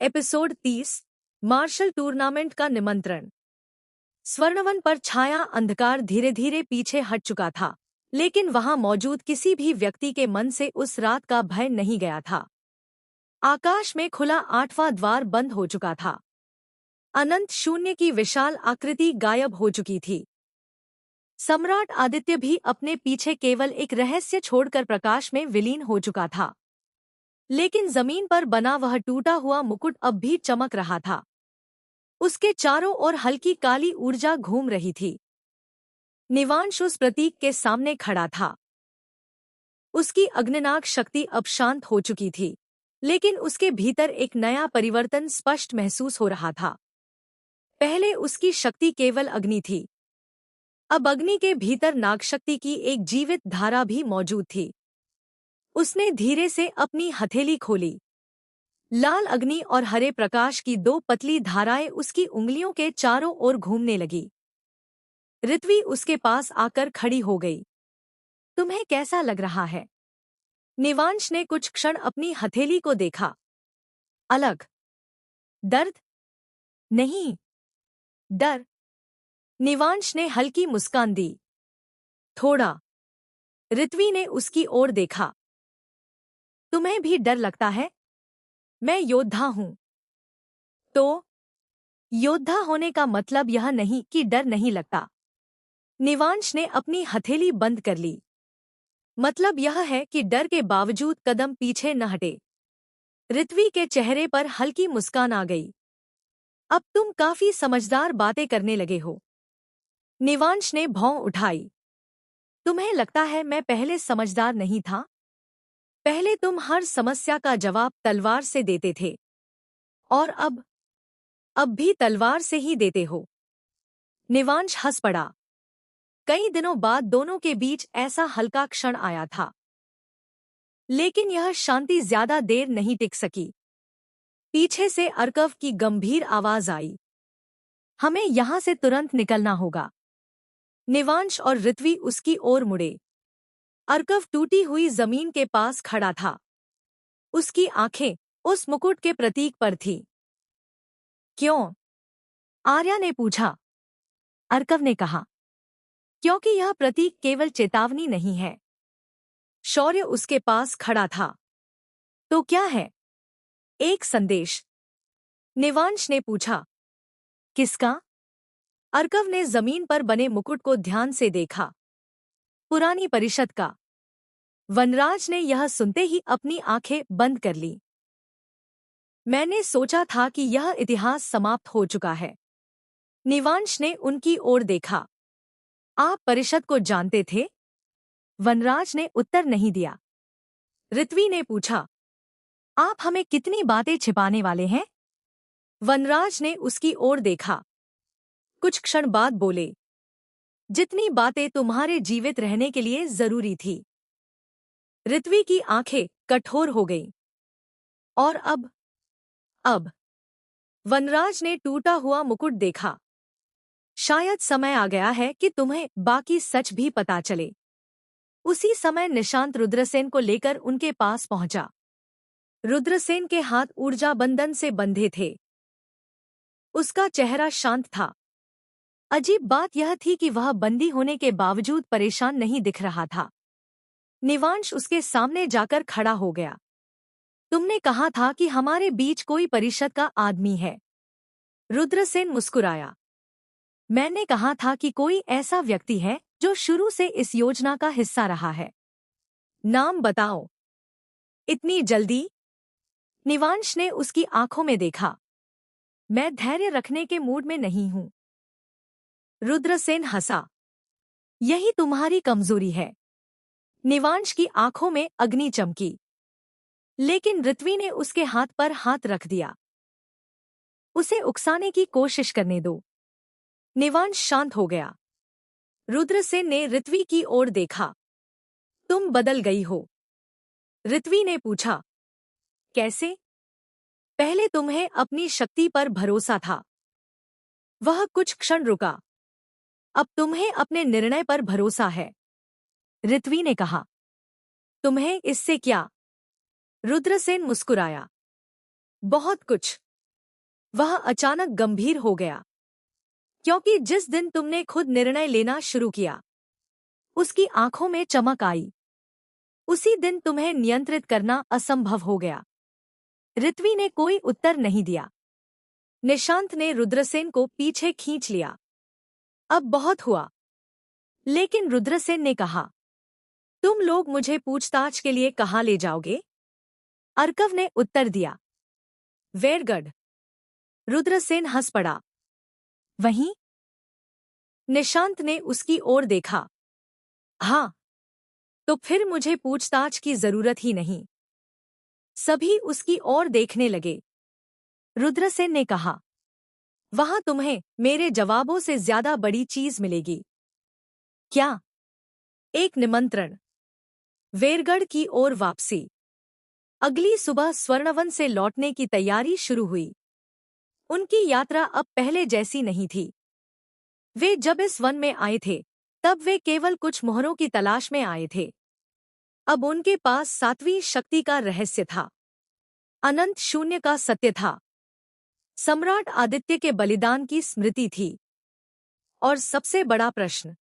Episode 30 martial tournament का निमंत्रण। स्वर्णवन पर छाया अंधकार धीरे धीरे पीछे हट चुका था, लेकिन वहां मौजूद किसी भी व्यक्ति के मन से उस रात का भय नहीं गया था। आकाश में खुला 8वां द्वार बंद हो चुका था। अनंत शून्य की विशाल आकृति गायब हो चुकी थी। सम्राट आदित्य भी अपने पीछे केवल एक रहस्य छोड़कर प्रकाश में विलीन हो चुका था। लेकिन जमीन पर बना वह टूटा हुआ मुकुट अब भी चमक रहा था। उसके चारों ओर हल्की काली ऊर्जा घूम रही थी। निवांश उस प्रतीक के सामने खड़ा था। उसकी अग्निनाग शक्ति अब शांत हो चुकी थी, लेकिन उसके भीतर एक नया परिवर्तन स्पष्ट महसूस हो रहा था। पहले उसकी शक्ति केवल अग्नि थी, अब अग्नि के भीतर नागशक्ति की एक जीवित धारा भी मौजूद थी। उसने धीरे से अपनी हथेली खोली। लाल अग्नि और हरे प्रकाश की दो पतली धाराएं उसकी उंगलियों के चारों ओर घूमने लगी। ऋत्वी उसके पास आकर खड़ी हो गई। तुम्हें कैसा लग रहा है? निवांश ने कुछ क्षण अपनी हथेली को देखा। अलग? दर्द? नहीं, डर। निवांश ने हल्की मुस्कान दी। थोड़ा। ऋत्वी ने उसकी ओर देखा। तुम्हें भी डर लगता है? मैं योद्धा हूं। तो योद्धा होने का मतलब यह नहीं कि डर नहीं लगता। निवांश ने अपनी हथेली बंद कर ली। मतलब यह है कि डर के बावजूद कदम पीछे न हटे। ऋत्वी के चेहरे पर हल्की मुस्कान आ गई। अब तुम काफी समझदार बातें करने लगे हो। निवांश ने भौं उठाई। तुम्हें लगता है मैं पहले समझदार नहीं था? पहले तुम हर समस्या का जवाब तलवार से देते थे, और अब भी तलवार से ही देते हो। निवांश हंस पड़ा। कई दिनों बाद दोनों के बीच ऐसा हल्का क्षण आया था, लेकिन यह शांति ज्यादा देर नहीं टिक सकी। पीछे से अर्कव की गंभीर आवाज आई। हमें यहां से तुरंत निकलना होगा। निवांश और ऋत्वी उसकी ओर मुड़े। अर्कव टूटी हुई जमीन के पास खड़ा था। उसकी आंखें उस मुकुट के प्रतीक पर थीं। क्यों? आर्या ने पूछा। अर्कव ने कहा, क्योंकि यह प्रतीक केवल चेतावनी नहीं है। शौर्य उसके पास खड़ा था। तो क्या है? एक संदेश। निवांश ने पूछा। किसका? अर्कव ने जमीन पर बने मुकुट को ध्यान से देखा। पुरानी परिषद का। वनराज ने यह सुनते ही अपनी आंखें बंद कर ली। मैंने सोचा था कि यह इतिहास समाप्त हो चुका है। निवांश ने उनकी ओर देखा। आप परिषद को जानते थे? वनराज ने उत्तर नहीं दिया। ऋत्वी ने पूछा, आप हमें कितनी बातें छिपाने वाले हैं? वनराज ने उसकी ओर देखा। कुछ क्षण बाद बोले, जितनी बातें तुम्हारे जीवित रहने के लिए जरूरी थी। ऋत्वी की आंखें कठोर हो गईं। और अब वनराज ने टूटा हुआ मुकुट देखा। शायद समय आ गया है कि तुम्हें बाकी सच भी पता चले। उसी समय निशांत रुद्रसेन को लेकर उनके पास पहुंचा। रुद्रसेन के हाथ ऊर्जा बंधन से बंधे थे। उसका चेहरा शांत था। अजीब बात यह थी कि वह बंदी होने के बावजूद परेशान नहीं दिख रहा था। निवांश उसके सामने जाकर खड़ा हो गया। तुमने कहा था कि हमारे बीच कोई परिषद का आदमी है। रुद्रसेन मुस्कुराया। मैंने कहा था कि कोई ऐसा व्यक्ति है जो शुरू से इस योजना का हिस्सा रहा है। नाम बताओ। इतनी जल्दी? निवांश ने उसकी आंखों में देखा। मैं धैर्य रखने के मूड में नहीं हूं। रुद्रसेन हंसा। यही तुम्हारी कमजोरी है। निवांश की आंखों में अग्नि चमकी, लेकिन ऋत्वी ने उसके हाथ पर हाथ रख दिया। उसे उकसाने की कोशिश करने दो। निवांश शांत हो गया। रुद्रसेन ने ऋत्वी की ओर देखा। तुम बदल गई हो। ऋत्वी ने पूछा। कैसे? पहले तुम्हें अपनी शक्ति पर भरोसा था। वह कुछ क्षण रुका। अब तुम्हें अपने निर्णय पर भरोसा है। ऋत्वी ने कहा। तुम्हें इससे क्या? रुद्रसेन मुस्कुराया। बहुत कुछ। वह अचानक गंभीर हो गया, क्योंकि जिस दिन तुमने खुद निर्णय लेना शुरू किया, उसकी आंखों में चमक आई। उसी दिन तुम्हें नियंत्रित करना असंभव हो गया। ऋत्वी ने कोई उत्तर नहीं दिया। निशांत ने रुद्रसेन को पीछे खींच लिया। अब बहुत हुआ। लेकिन रुद्रसेन ने कहा, तुम लोग मुझे पूछताछ के लिए कहाँ ले जाओगे? अर्कव ने उत्तर दिया, वेरगढ़। रुद्रसेन हंस पड़ा। वहीं? निशांत ने उसकी ओर देखा। हाँ, तो फिर मुझे पूछताछ की जरूरत ही नहीं। सभी उसकी ओर देखने लगे। रुद्रसेन ने कहा, वहां तुम्हें मेरे जवाबों से ज्यादा बड़ी चीज मिलेगी। क्या? एक निमंत्रण। वेरगढ़ की ओर वापसी। अगली सुबह स्वर्णवन से लौटने की तैयारी शुरू हुई। उनकी यात्रा अब पहले जैसी नहीं थी। वे जब इस वन में आए थे, तब वे केवल कुछ मोहरों की तलाश में आए थे। अब उनके पास सातवीं शक्ति का रहस्य था। अनंत शून्य का सत्य था। सम्राट आदित्य के बलिदान की स्मृति थी। और सबसे बड़ा प्रश्न,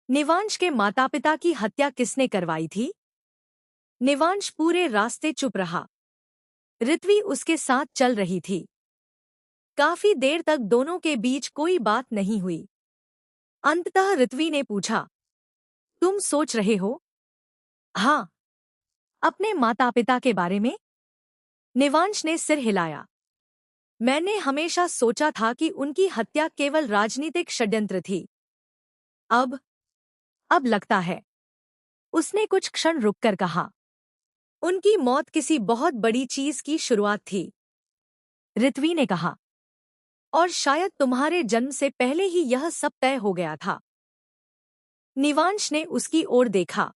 निवांश के मातापिता की हत्या किसने करवाई थी? निवांश पूरे रास्ते चुप रहा। ऋत्वी उसके साथ चल रही थी। काफी देर तक दोनों के बीच कोई बात नहीं हुई। अंततः ऋत्वी ने पूछा, तुम सोच रहे हो? हाँ। अपने माता पिता के बारे में? निवांश ने सिर हिलाया। मैंने हमेशा सोचा था कि उनकी हत्या केवल राजनीतिक षड्यंत्र थी। अब लगता है। उसने कुछ क्षण रुककर कहा, उनकी मौत किसी बहुत बड़ी चीज की शुरुआत थी। ऋत्वी ने कहा, और शायद तुम्हारे जन्म से पहले ही यह सब तय हो गया था। निवांश ने उसकी ओर देखा।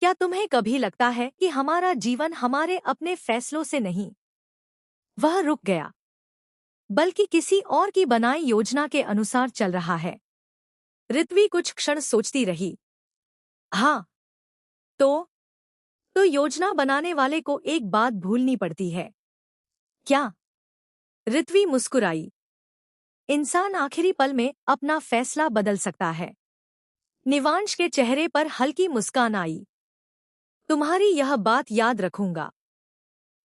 क्या तुम्हें कभी लगता है कि हमारा जीवन हमारे अपने फैसलों से नहीं, वह रुक गया, बल्कि किसी और की बनाई योजना के अनुसार चल रहा है? ऋत्वी कुछ क्षण सोचती रही। हाँ, तो योजना बनाने वाले को एक बात भूलनी पड़ती है। क्या? ऋत्वी मुस्कुराई। इंसान आखिरी पल में अपना फैसला बदल सकता है। निवांश के चेहरे पर हल्की मुस्कान आई। तुम्हारी यह बात याद रखूंगा।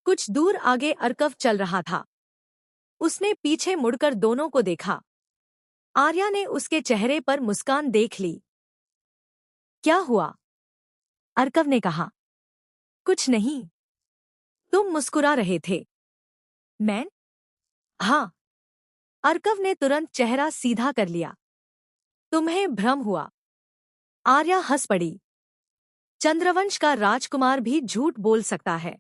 कुछ दूर आगे अर्कव चल रहा था। उसने पीछे मुड़कर दोनों को देखा। आर्या ने उसके चेहरे पर मुस्कान देख ली। क्या हुआ? अर्कव ने कहा, कुछ नहीं। तुम मुस्कुरा रहे थे। मैं? हाँ। अर्कव ने तुरंत चेहरा सीधा कर लिया। तुम्हें भ्रम हुआ। आर्या हंस पड़ी। चंद्रवंश का राजकुमार भी झूठ बोल सकता है।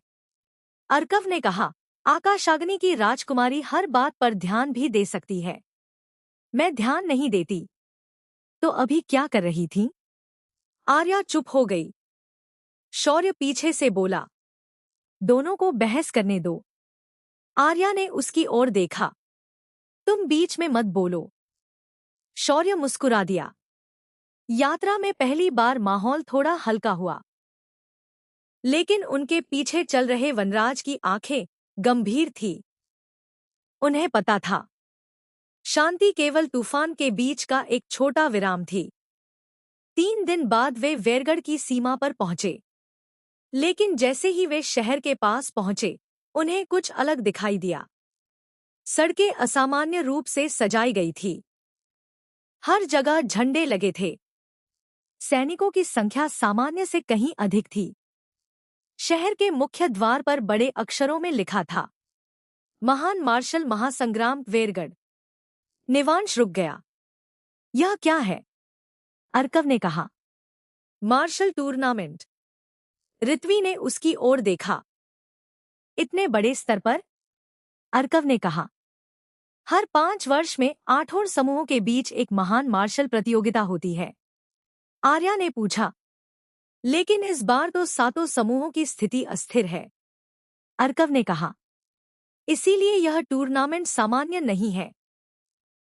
अर्कव ने कहा, आकाशाग्नि की राजकुमारी हर बात पर ध्यान भी दे सकती है। मैं ध्यान नहीं देती। तो अभी क्या कर रही थी? आर्या चुप हो गई। शौर्य पीछे से बोला, दोनों को बहस करने दो। आर्या ने उसकी ओर देखा। तुम बीच में मत बोलो। शौर्य मुस्कुरा दिया। यात्रा में पहली बार माहौल थोड़ा हल्का हुआ। लेकिन उनके पीछे चल रहे वनराज की आंखें गंभीर थीं। उन्हें पता था, शांति केवल तूफान के बीच का एक छोटा विराम थी। 3 दिन बाद वे वेरगढ़ की सीमा पर पहुंचे। लेकिन जैसे ही वे शहर के पास पहुंचे, उन्हें कुछ अलग दिखाई दिया। सड़कें असामान्य रूप से सजाई गई थी। हर जगह झंडे लगे थे। सैनिकों की संख्या सामान्य से कहीं अधिक थी। शहर के मुख्य द्वार पर बड़े अक्षरों में लिखा था, महान मार्शल महासंग्राम वेरगढ़। निवांश रुक गया। यह क्या है? अर्कव ने कहा, मार्शल टूर्नामेंट। ऋत्वी ने उसकी ओर देखा। इतने बड़े स्तर पर? अर्कव ने कहा, हर 5 वर्ष में 8 और समूहों के बीच एक महान मार्शल प्रतियोगिता होती है। आर्या ने पूछा, लेकिन इस बार तो 7 समूहों की स्थिति अस्थिर है। अर्कव ने कहा, इसीलिए यह टूर्नामेंट सामान्य नहीं है।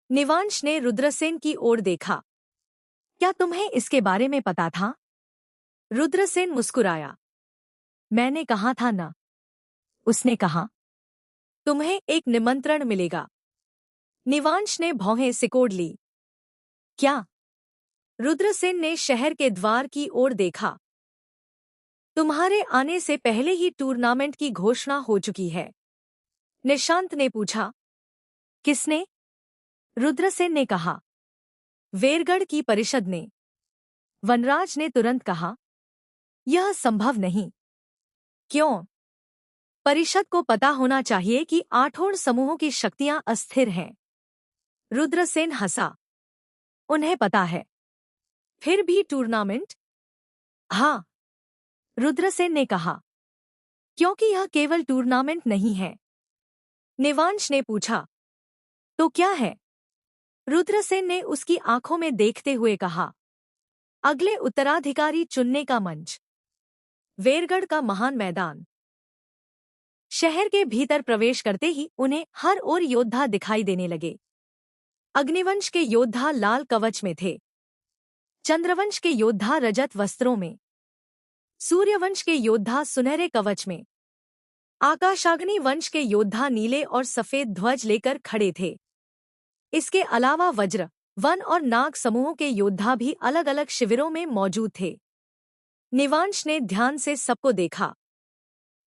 निवांश ने रुद्रसेन की ओर देखा। क्या तुम्हें इसके बारे में पता था? रुद्रसेन मुस्कुराया। मैंने कहा था ना। उसने कहा, तुम्हें एक निमंत्रण मिलेगा। निवांश ने भौहें सिकोड़ ली। क्या? रुद्रसेन ने शहर के द्वार की ओर देखा। तुम्हारे आने से पहले ही टूर्नामेंट की घोषणा हो चुकी है। निशांत ने पूछा। किसने? रुद्रसेन ने कहा। वेरगढ़ की परिषद ने। वनराज ने तुरंत कहा। यह संभव नहीं। क्यों? परिषद को पता होना चाहिए कि आठों समूहों की शक्तियां अस्थिर हैं। रुद्रसेन हंसा। उन्हें पता है। फिर भी टूर्नामेंट? हाँ, रुद्रसेन ने कहा। क्योंकि यह केवल टूर्नामेंट नहीं है। निवांश ने पूछा। तो क्या है? रुद्रसेन ने उसकी आंखों में देखते हुए कहा। अगले उत्तराधिकारी चुनने का मंच। वेरगढ़ का महान मैदान। शहर के भीतर प्रवेश करते ही उन्हें हर ओर योद्धा दिखाई देने लगे। अग्निवंश के योद्धा लाल कवच में थे। चंद्रवंश के योद्धा रजत वस्त्रों में। सूर्यवंश के योद्धा सुनहरे कवच में। आकाशाग्नि वंश के योद्धा नीले और सफेद ध्वज लेकर खड़े थे। इसके अलावा वज्र, वन और नाग समूहों के योद्धा भी अलग अलग शिविरों में मौजूद थे। निवांश ने ध्यान से सबको देखा।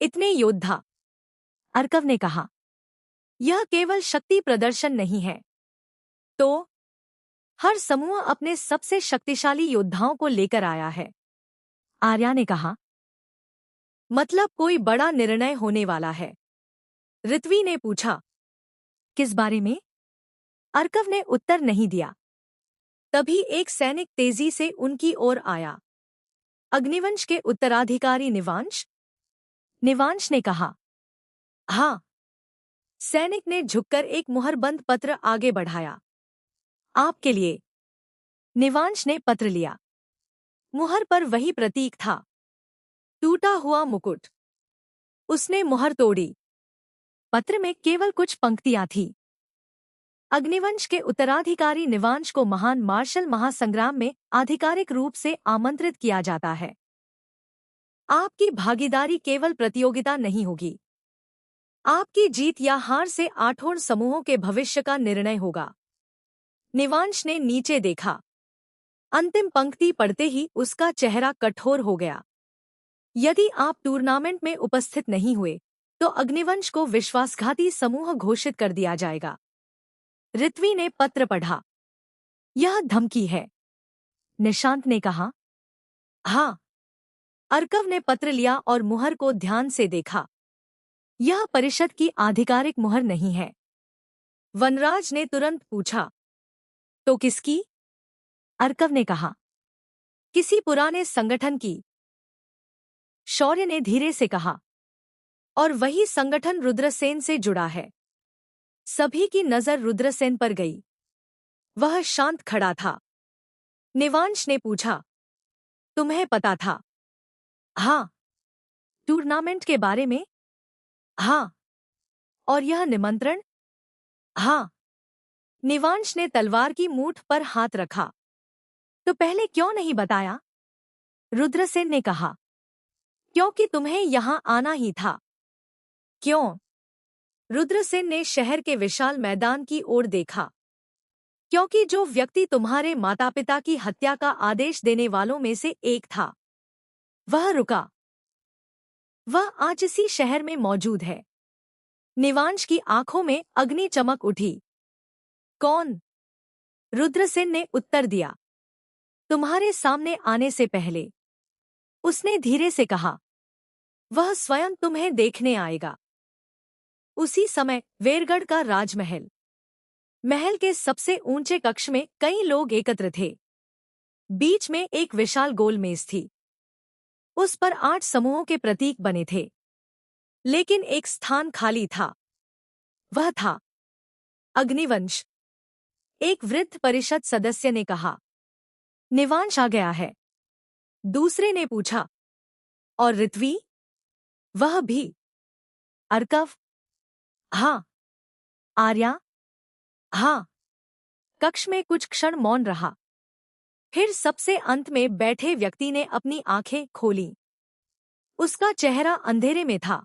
इतने योद्धा, अर्कव ने कहा। यह केवल शक्ति प्रदर्शन नहीं है। तो हर समूह अपने सबसे शक्तिशाली योद्धाओं को लेकर आया है, आर्या ने कहा। मतलब कोई बड़ा निर्णय होने वाला है? ऋत्वी ने पूछा। किस बारे में? अर्कव ने उत्तर नहीं दिया। तभी एक सैनिक तेजी से उनकी ओर आया। अग्निवंश के उत्तराधिकारी निवांश? निवांश ने कहा। हाँ। सैनिक ने झुककर एक मुहरबंद पत्र आगे बढ़ाया। आपके लिए। निवांश ने पत्र लिया। मुहर पर वही प्रतीक था, टूटा हुआ मुकुट। उसने मुहर तोड़ी। पत्र में केवल कुछ पंक्तियां थीं। अग्निवंश के उत्तराधिकारी निवांश को महान मार्शल महासंग्राम में आधिकारिक रूप से आमंत्रित किया जाता है। आपकी भागीदारी केवल प्रतियोगिता नहीं होगी। आपकी जीत या हार से आठों समूहों के भविष्य का निर्णय होगा। निवांश ने नीचे देखा। अंतिम पंक्ति पढ़ते ही उसका चेहरा कठोर हो गया। यदि आप टूर्नामेंट में उपस्थित नहीं हुए तो अग्निवंश को विश्वासघाती समूह घोषित कर दिया जाएगा। ऋत्वी ने पत्र पढ़ा। यह धमकी है, निशांत ने कहा। हाँ। अर्कव ने पत्र लिया और मुहर को ध्यान से देखा। यह परिषद की आधिकारिक मुहर नहीं है। वनराज ने तुरंत पूछा। तो किसकी? अर्कव ने कहा। किसी पुराने संगठन की, शौर्य ने धीरे से कहा। और वही संगठन रुद्रसेन से जुड़ा है। सभी की नजर रुद्रसेन पर गई। वह शांत खड़ा था। निवांश ने पूछा। तुम्हें पता था? हाँ। टूर्नामेंट के बारे में? हाँ। और यह निमंत्रण? हाँ। निवांश ने तलवार की मूठ पर हाथ रखा। तो पहले क्यों नहीं बताया? रुद्रसेन ने कहा। क्योंकि तुम्हें यहां आना ही था। क्यों? रुद्रसेन ने शहर के विशाल मैदान की ओर देखा। क्योंकि जो व्यक्ति तुम्हारे माता पिता की हत्या का आदेश देने वालों में से एक था, वह रुका। वह आज इसी शहर में मौजूद है। निवांश की आंखों में अग्नि चमक उठी। कौन? रुद्रसेन ने उत्तर दिया। तुम्हारे सामने आने से पहले, उसने धीरे से कहा। वह स्वयं तुम्हें देखने आएगा। उसी समय वेरगढ़ का राजमहल। महल के सबसे ऊंचे कक्ष में कई लोग एकत्र थे। बीच में एक विशाल गोल मेज थी। उस पर 8 समूहों के प्रतीक बने थे। लेकिन एक स्थान खाली था। वह था अग्निवंश। एक वृद्ध परिषद सदस्य ने कहा। निवांश आ गया है। दूसरे ने पूछा। और ऋत्वी? वह भी। अर्कव? हाँ। आर्या? हाँ। कक्ष में कुछ क्षण मौन रहा। फिर सबसे अंत में बैठे व्यक्ति ने अपनी आंखें खोलीं। उसका चेहरा अंधेरे में था।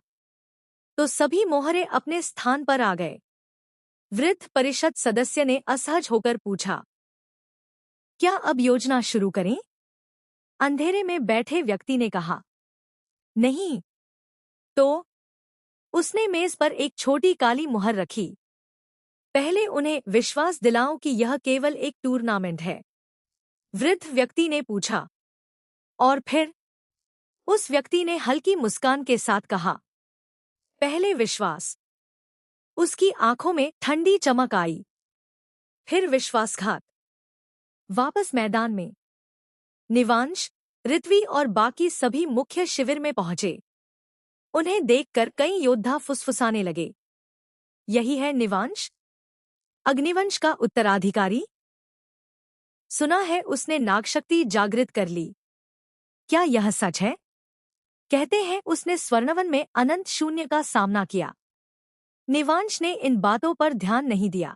तो सभी मोहरे अपने स्थान पर आ गए। वृद्ध परिषद सदस्य ने असहज होकर पूछा, क्या अब योजना शुरू करें? अंधेरे में बैठे व्यक्ति ने कहा, नहीं। तो उसने मेज पर एक छोटी काली मुहर रखी। पहले उन्हें विश्वास दिलाओ कि यह केवल एक टूर्नामेंट है। वृद्ध व्यक्ति ने पूछा, और फिर? उस व्यक्ति ने हल्की मुस्कान के साथ कहा, पहले विश्वास। उसकी आंखों में ठंडी चमक आई। फिर विश्वासघात। वापस मैदान में निवांश, ऋत्वी और बाकी सभी मुख्य शिविर में पहुंचे। उन्हें देखकर कई योद्धा फुसफुसाने लगे, यही है निवांश, अग्निवंश का उत्तराधिकारी? सुना है उसने नागशक्ति जागृत कर ली। क्या यह सच है? कहते हैं उसने स्वर्णवन में अनंत शून्य का सामना किया। निवांश ने इन बातों पर ध्यान नहीं दिया,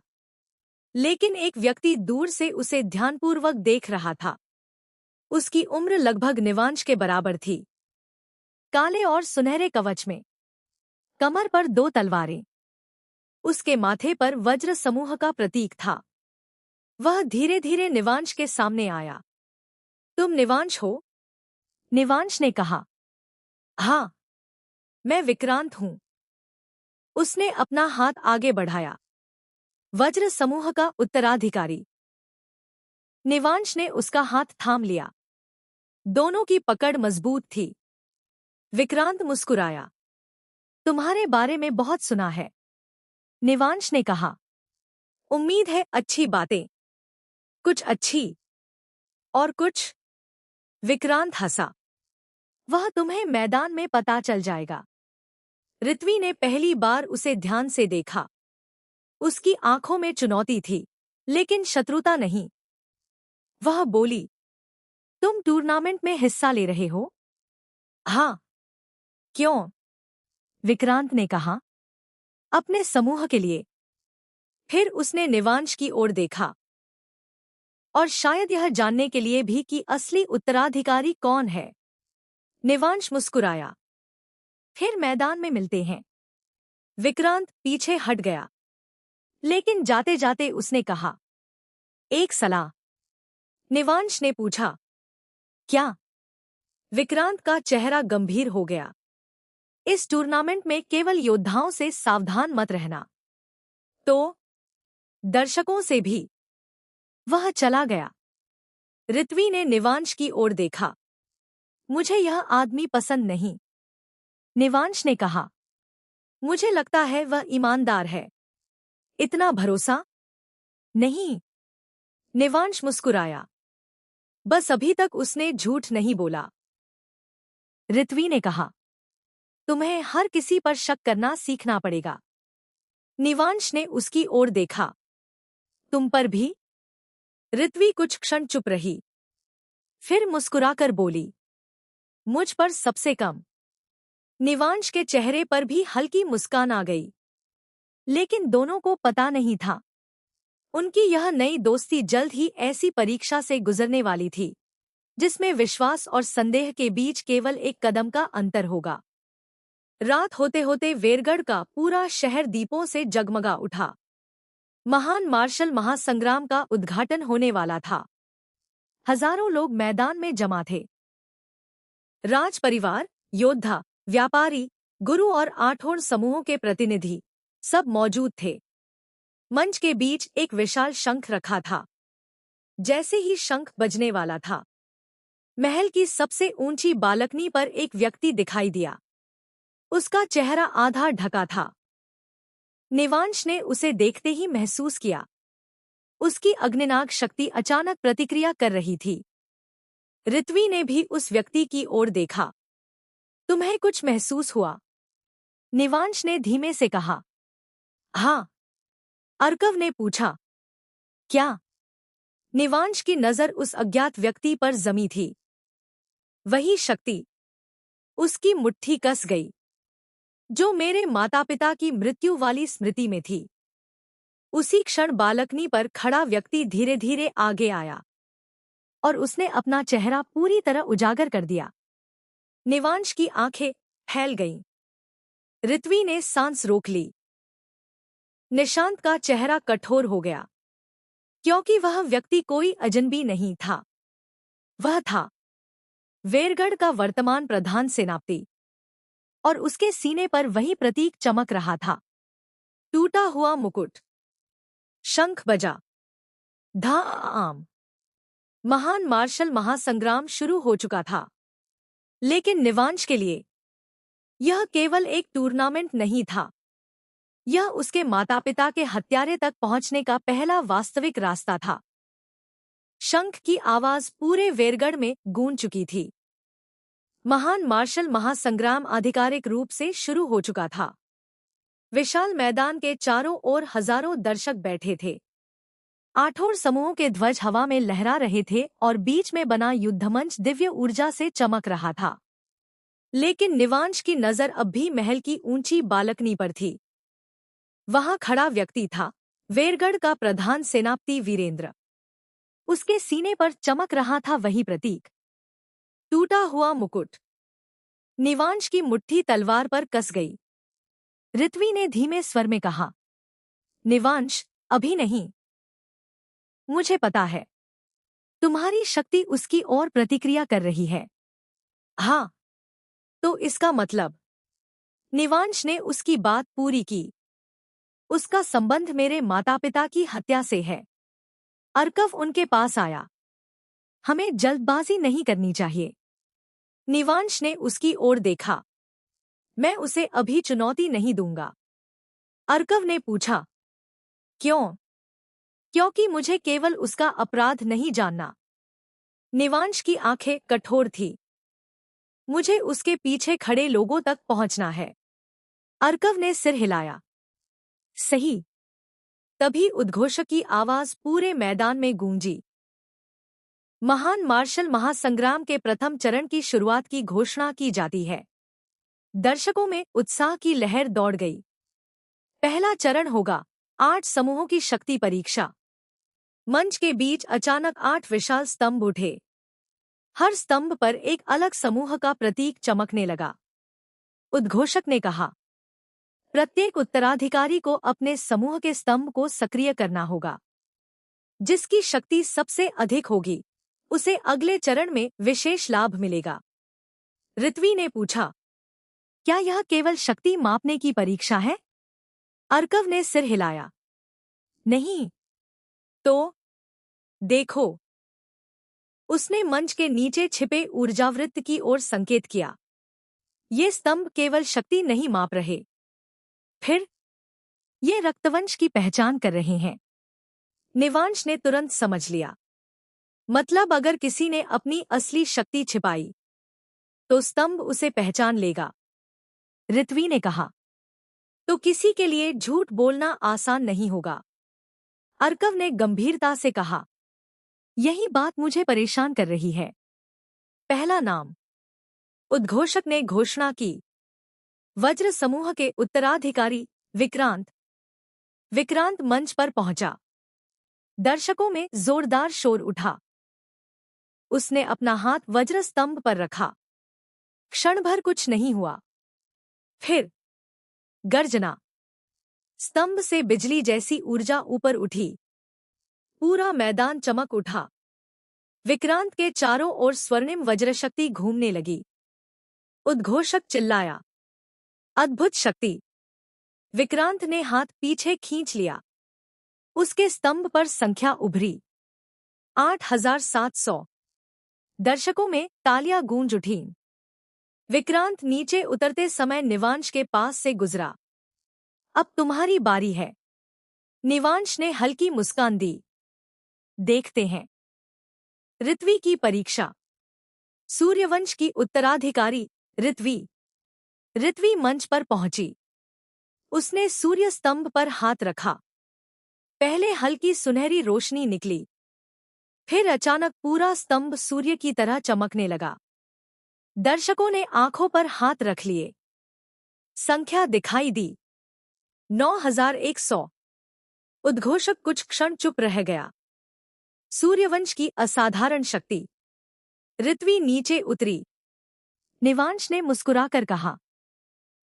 लेकिन एक व्यक्ति दूर से उसे ध्यानपूर्वक देख रहा था। उसकी उम्र लगभग निवांश के बराबर थी। काले और सुनहरे कवच में, कमर पर 2 तलवारें। उसके माथे पर वज्र समूह का प्रतीक था। वह धीरे धीरे निवांश के सामने आया। तुम निवांश हो? निवांश ने कहा, हाँ, मैं विक्रांत हूं। उसने अपना हाथ आगे बढ़ाया, वज्र समूह का उत्तराधिकारी। निवांश ने उसका हाथ थाम लिया। दोनों की पकड़ मजबूत थी। विक्रांत मुस्कुराया, तुम्हारे बारे में बहुत सुना है। निवांश ने कहा, उम्मीद है अच्छी बातें। कुछ अच्छी और कुछ। विक्रांत हंसा, वह तुम्हें मैदान में पता चल जाएगा। ऋत्वी ने पहली बार उसे ध्यान से देखा। उसकी आंखों में चुनौती थी, लेकिन शत्रुता नहीं। वह बोली, तुम टूर्नामेंट में हिस्सा ले रहे हो? हाँ। क्यों? विक्रांत ने कहा, अपने समूह के लिए। फिर उसने निवांश की ओर देखा, और शायद यह जानने के लिए भी कि असली उत्तराधिकारी कौन है। निवांश मुस्कुराया, फिर मैदान में मिलते हैं। विक्रांत पीछे हट गया, लेकिन जाते जाते उसने कहा, एक सलाह। निवांश ने पूछा, क्या? विक्रांत का चेहरा गंभीर हो गया। इस टूर्नामेंट में केवल योद्धाओं से सावधान मत रहना। तो दर्शकों से भी। वह चला गया। ऋत्वी ने निवांश की ओर देखा, मुझे यह आदमी पसंद नहीं। निवांश ने कहा, मुझे लगता है वह ईमानदार है। इतना भरोसा? नहीं। निवांश मुस्कुराया, बस अभी तक उसने झूठ नहीं बोला। ऋत्वी ने कहा, तुम्हें हर किसी पर शक करना सीखना पड़ेगा। निवांश ने उसकी ओर देखा, तुम पर भी? ऋत्वी कुछ क्षण चुप रही, फिर मुस्कुराकर बोली, मुझ पर सबसे कम। निवांश के चेहरे पर भी हल्की मुस्कान आ गई, लेकिन दोनों को पता नहीं था, उनकी यह नई दोस्ती जल्द ही ऐसी परीक्षा से गुजरने वाली थी, जिसमें विश्वास और संदेह के बीच केवल एक कदम का अंतर होगा। रात होते होते वेरगढ़ का पूरा शहर दीपों से जगमगा उठा। महान मार्शल महासंग्राम का उद्घाटन होने वाला था। हजारों लोग मैदान में जमा थे। राज परिवार, योद्धा, व्यापारी, गुरु और आठों समूहों के प्रतिनिधि सब मौजूद थे। मंच के बीच एक विशाल शंख रखा था। जैसे ही शंख बजने वाला था, महल की सबसे ऊंची बालकनी पर एक व्यक्ति दिखाई दिया। उसका चेहरा आधा ढका था। निवांश ने उसे देखते ही महसूस किया, उसकी अग्निनाग शक्ति अचानक प्रतिक्रिया कर रही थी। ऋत्वी ने भी उस व्यक्ति की ओर देखा। तुम्हें कुछ महसूस हुआ? निवांश ने धीमे से कहा। हाँ। अर्कव ने पूछा, क्या? निवांश की नजर उस अज्ञात व्यक्ति पर जमी थी। वही शक्ति। उसकी मुट्ठी कस गई, जो मेरे माता पिता की मृत्यु वाली स्मृति में थी। उसी क्षण बालकनी पर खड़ा व्यक्ति धीरे धीरे आगे आया, और उसने अपना चेहरा पूरी तरह उजागर कर दिया। निवांश की आंखें फैल गईं। ऋत्वी ने सांस रोक ली। निशांत का चेहरा कठोर हो गया, क्योंकि वह व्यक्ति कोई अजनबी नहीं था। वह था वेरगढ़ का वर्तमान प्रधान सेनापति, और उसके सीने पर वही प्रतीक चमक रहा था, टूटा हुआ मुकुट। शंख बजा। आम महान मार्शल महासंग्राम शुरू हो चुका था। लेकिन निवांश के लिए यह केवल एक टूर्नामेंट नहीं था, यह उसके माता पिता के हत्यारे तक पहुंचने का पहला वास्तविक रास्ता था। शंख की आवाज पूरे वेरगढ़ में गूंज चुकी थी। महान मार्शल महासंग्राम आधिकारिक रूप से शुरू हो चुका था। विशाल मैदान के चारों ओर हजारों दर्शक बैठे थे। आठों समूहों के ध्वज हवा में लहरा रहे थे और बीच में बना युद्धमंच दिव्य ऊर्जा से चमक रहा था। लेकिन निवांश की नजर अब भी महल की ऊंची बालकनी पर थी। वहां खड़ा व्यक्ति था, वेरगढ़ का प्रधान सेनापति वीरेंद्र। उसके सीने पर चमक रहा था वही प्रतीक, टूटा हुआ मुकुट। निवांश की मुट्ठी तलवार पर कस गई। ऋत्वी ने धीमे स्वर में कहा, निवांश, अभी नहीं। मुझे पता है तुम्हारी शक्ति उसकी ओर प्रतिक्रिया कर रही है। हाँ, तो इसका मतलब? निवांश ने उसकी बात पूरी की। उसका संबंध मेरे माता पिता की हत्या से है। अर्कव उनके पास आया। हमें जल्दबाजी नहीं करनी चाहिए। निवांश ने उसकी ओर देखा। मैं उसे अभी चुनौती नहीं दूंगा। अर्कव ने पूछा, क्यों? क्योंकि मुझे केवल उसका अपराध नहीं जानना। निवांश की आंखें कठोर थी। मुझे उसके पीछे खड़े लोगों तक पहुंचना है। अर्कव ने सिर हिलाया। सही। तभी उद्घोषक की आवाज पूरे मैदान में गूंजी। महान मार्शल महासंग्राम के प्रथम चरण की शुरुआत की घोषणा की जाती है। दर्शकों में उत्साह की लहर दौड़ गई। पहला चरण होगा 8 समूहों की शक्ति परीक्षा। मंच के बीच अचानक 8 विशाल स्तंभ उठे। हर स्तंभ पर एक अलग समूह का प्रतीक चमकने लगा। उद्घोषक ने कहा, प्रत्येक उत्तराधिकारी को अपने समूह के स्तंभ को सक्रिय करना होगा। जिसकी शक्ति सबसे अधिक होगी उसे अगले चरण में विशेष लाभ मिलेगा। ऋत्वी ने पूछा, क्या यह केवल शक्ति मापने की परीक्षा है? अर्कव ने सिर हिलाया। नहीं। तो देखो। उसने मंच के नीचे छिपे ऊर्जावृत्त की ओर संकेत किया। ये स्तंभ केवल शक्ति नहीं माप रहे, फिर ये रक्तवंश की पहचान कर रहे हैं। निवांश ने तुरंत समझ लिया। मतलब अगर किसी ने अपनी असली शक्ति छिपाई तो स्तंभ उसे पहचान लेगा। ऋत्वी ने कहा, तो किसी के लिए झूठ बोलना आसान नहीं होगा। अर्कव ने गंभीरता से कहा, यही बात मुझे परेशान कर रही है। पहला नाम। उद्घोषक ने घोषणा की। वज्र समूह के उत्तराधिकारी विक्रांत। विक्रांत मंच पर पहुंचा। दर्शकों में जोरदार शोर उठा। उसने अपना हाथ वज्र स्तंभ पर रखा। क्षण भर कुछ नहीं हुआ। फिर गर्जना। स्तंभ से बिजली जैसी ऊर्जा ऊपर उठी। पूरा मैदान चमक उठा। विक्रांत के चारों ओर स्वर्णिम वज्रशक्ति घूमने लगी। उद्घोषक चिल्लाया, अद्भुत शक्ति। विक्रांत ने हाथ पीछे खींच लिया। उसके स्तंभ पर संख्या उभरी, 8700। दर्शकों में तालियां गूंज उठीं। विक्रांत नीचे उतरते समय निवांश के पास से गुजरा। अब तुम्हारी बारी है। निवांश ने हल्की मुस्कान दी। देखते हैं। ऋत्वी की परीक्षा। सूर्यवंश की उत्तराधिकारी ऋत्वी। ऋत्वी मंच पर पहुंची। उसने सूर्य स्तंभ पर हाथ रखा। पहले हल्की सुनहरी रोशनी निकली, फिर अचानक पूरा स्तंभ सूर्य की तरह चमकने लगा। दर्शकों ने आंखों पर हाथ रख लिए। संख्या दिखाई दी, 9100। उद्घोषक कुछ क्षण चुप रह गया। सूर्यवंश की असाधारण शक्ति। ऋत्वी नीचे उतरी। निवांश ने मुस्कुराकर कहा,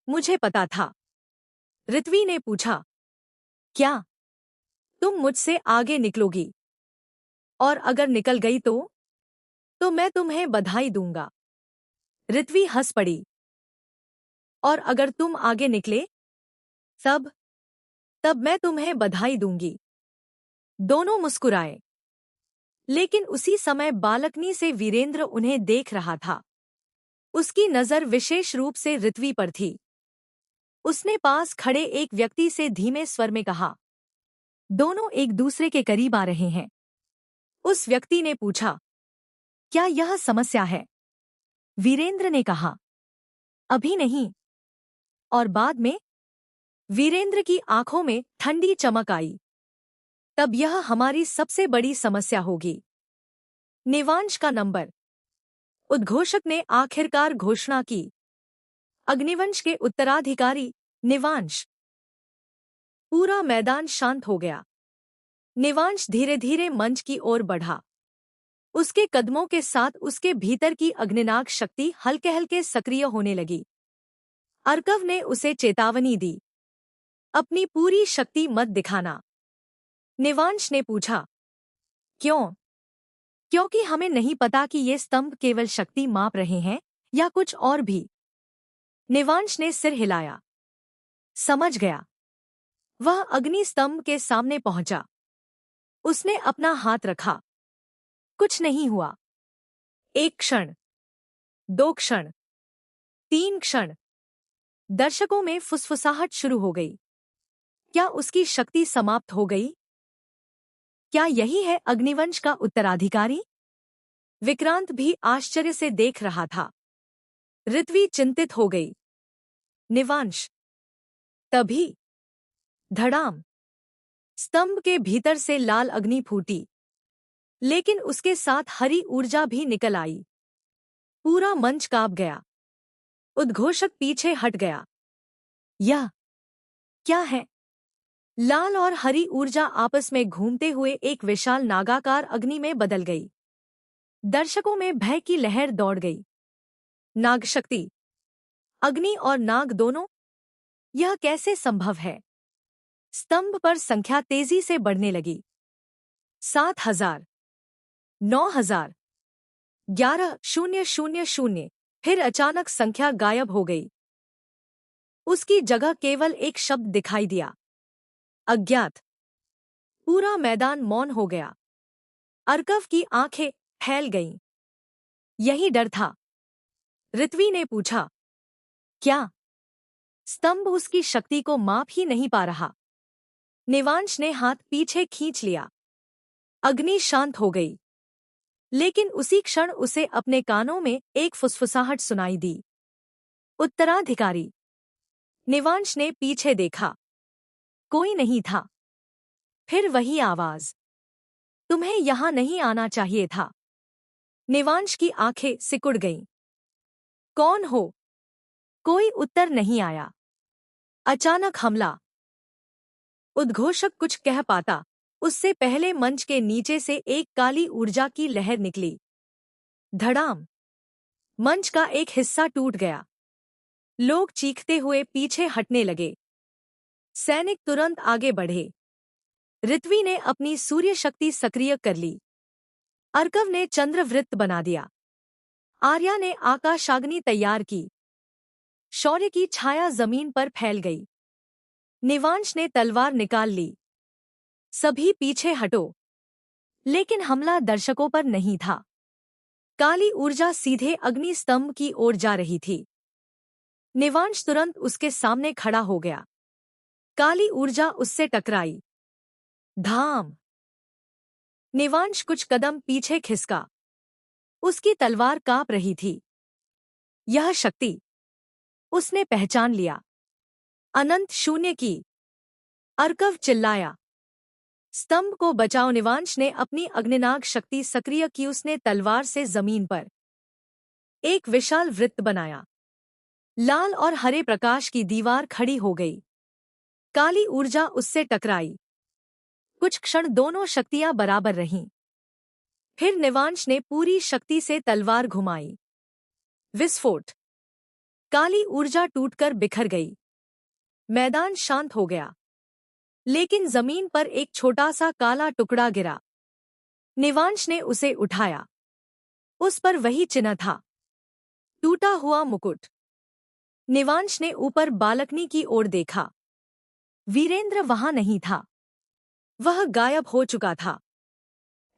मुझे पता था। ऋत्वी ने पूछा, क्या तुम मुझसे आगे निकलोगी? और अगर निकल गई तो मैं तुम्हें बधाई दूंगा। ऋत्वी हंस पड़ी। और अगर तुम आगे निकले? तब तब मैं तुम्हें बधाई दूंगी। दोनों मुस्कुराए। लेकिन उसी समय बालकनी से वीरेंद्र उन्हें देख रहा था। उसकी नजर विशेष रूप से ऋत्वी पर थी। उसने पास खड़े एक व्यक्ति से धीमे स्वर में कहा, दोनों एक दूसरे के करीब आ रहे हैं। उस व्यक्ति ने पूछा, क्या यह समस्या है? वीरेंद्र ने कहा, अभी नहीं। और बाद में? वीरेंद्र की आंखों में ठंडी चमक आई। तब यह हमारी सबसे बड़ी समस्या होगी। निवांश का नंबर। उद्घोषक ने आखिरकार घोषणा की। अग्निवंश के उत्तराधिकारी निवांश। पूरा मैदान शांत हो गया। निवांश धीरे धीरे मंच की ओर बढ़ा। उसके कदमों के साथ उसके भीतर की अग्निनाग शक्ति हल्के हल्के सक्रिय होने लगी। अर्कव ने उसे चेतावनी दी, अपनी पूरी शक्ति मत दिखाना। निवांश ने पूछा, क्यों? क्योंकि हमें नहीं पता कि ये स्तंभ केवल शक्ति माप रहे हैं या कुछ और भी। निवांश ने सिर हिलाया। समझ गया। वह अग्नि स्तंभ के सामने पहुंचा। उसने अपना हाथ रखा। कुछ नहीं हुआ। 1 क्षण, 2 क्षण, 3 क्षण। दर्शकों में फुसफुसाहट शुरू हो गई। क्या उसकी शक्ति समाप्त हो गई? क्या यही है अग्निवंश का उत्तराधिकारी? विक्रांत भी आश्चर्य से देख रहा था। ऋत्वी चिंतित हो गई। निवांश। तभी धड़ाम, स्तंभ के भीतर से लाल अग्नि फूटी। लेकिन उसके साथ हरी ऊर्जा भी निकल आई। पूरा मंच कांप गया। उद्घोषक पीछे हट गया। यह क्या है? लाल और हरी ऊर्जा आपस में घूमते हुए एक विशाल नागाकार अग्नि में बदल गई। दर्शकों में भय की लहर दौड़ गई। नागशक्ति, अग्नि और नाग दोनों? यह कैसे संभव है? स्तंभ पर संख्या तेजी से बढ़ने लगी। 7,000, 9,000, 11,000। फिर अचानक संख्या गायब हो गई। उसकी जगह केवल एक शब्द दिखाई दिया, अज्ञात। पूरा मैदान मौन हो गया। अर्कव की आंखें फैल गईं। यही डर था। ऋत्वी ने पूछा, क्या स्तंभ उसकी शक्ति को माप ही नहीं पा रहा? निवांश ने हाथ पीछे खींच लिया। अग्नि शांत हो गई। लेकिन उसी क्षण उसे अपने कानों में एक फुसफुसाहट सुनाई दी, उत्तराधिकारी। निवांश ने पीछे देखा। कोई नहीं था। फिर वही आवाज, तुम्हें यहां नहीं आना चाहिए था। निवांश की आंखें सिकुड़ गईं। कौन हो? कोई उत्तर नहीं आया। अचानक हमला। उद्घोषक कुछ कह पाता उससे पहले मंच के नीचे से एक काली ऊर्जा की लहर निकली। धड़ाम, मंच का एक हिस्सा टूट गया। लोग चीखते हुए पीछे हटने लगे। सैनिक तुरंत आगे बढ़े। ऋत्वी ने अपनी सूर्य शक्ति सक्रिय कर ली। अर्कव ने चंद्रवृत्त बना दिया। आर्या ने आकाशाग्नि तैयार की। शौर्य की छाया जमीन पर फैल गई। निवांश ने तलवार निकाल ली। सभी पीछे हटो। लेकिन हमला दर्शकों पर नहीं था। काली ऊर्जा सीधे अग्नि स्तंभ की ओर जा रही थी। निवांश तुरंत उसके सामने खड़ा हो गया। काली ऊर्जा उससे टकराई। धाम। निवांश कुछ कदम पीछे खिसका। उसकी तलवार कांप रही थी। यह शक्ति उसने पहचान लिया। अनंत शून्य की। अर्कव चिल्लाया, स्तंभ को बचाओ। निवांश ने अपनी अग्निनाग शक्ति सक्रिय की। उसने तलवार से जमीन पर एक विशाल वृत्त बनाया। लाल और हरे प्रकाश की दीवार खड़ी हो गई। काली ऊर्जा उससे टकराई। कुछ क्षण दोनों शक्तियां बराबर रहीं। फिर निवांश ने पूरी शक्ति से तलवार घुमाई। विस्फोट। काली ऊर्जा टूटकर बिखर गई। मैदान शांत हो गया, लेकिन जमीन पर एक छोटा सा काला टुकड़ा गिरा। निवांश ने उसे उठाया। उस पर वही चिन्ह था, टूटा हुआ मुकुट। निवांश ने ऊपर बालकनी की ओर देखा। वीरेंद्र वहां नहीं था, वह गायब हो चुका था।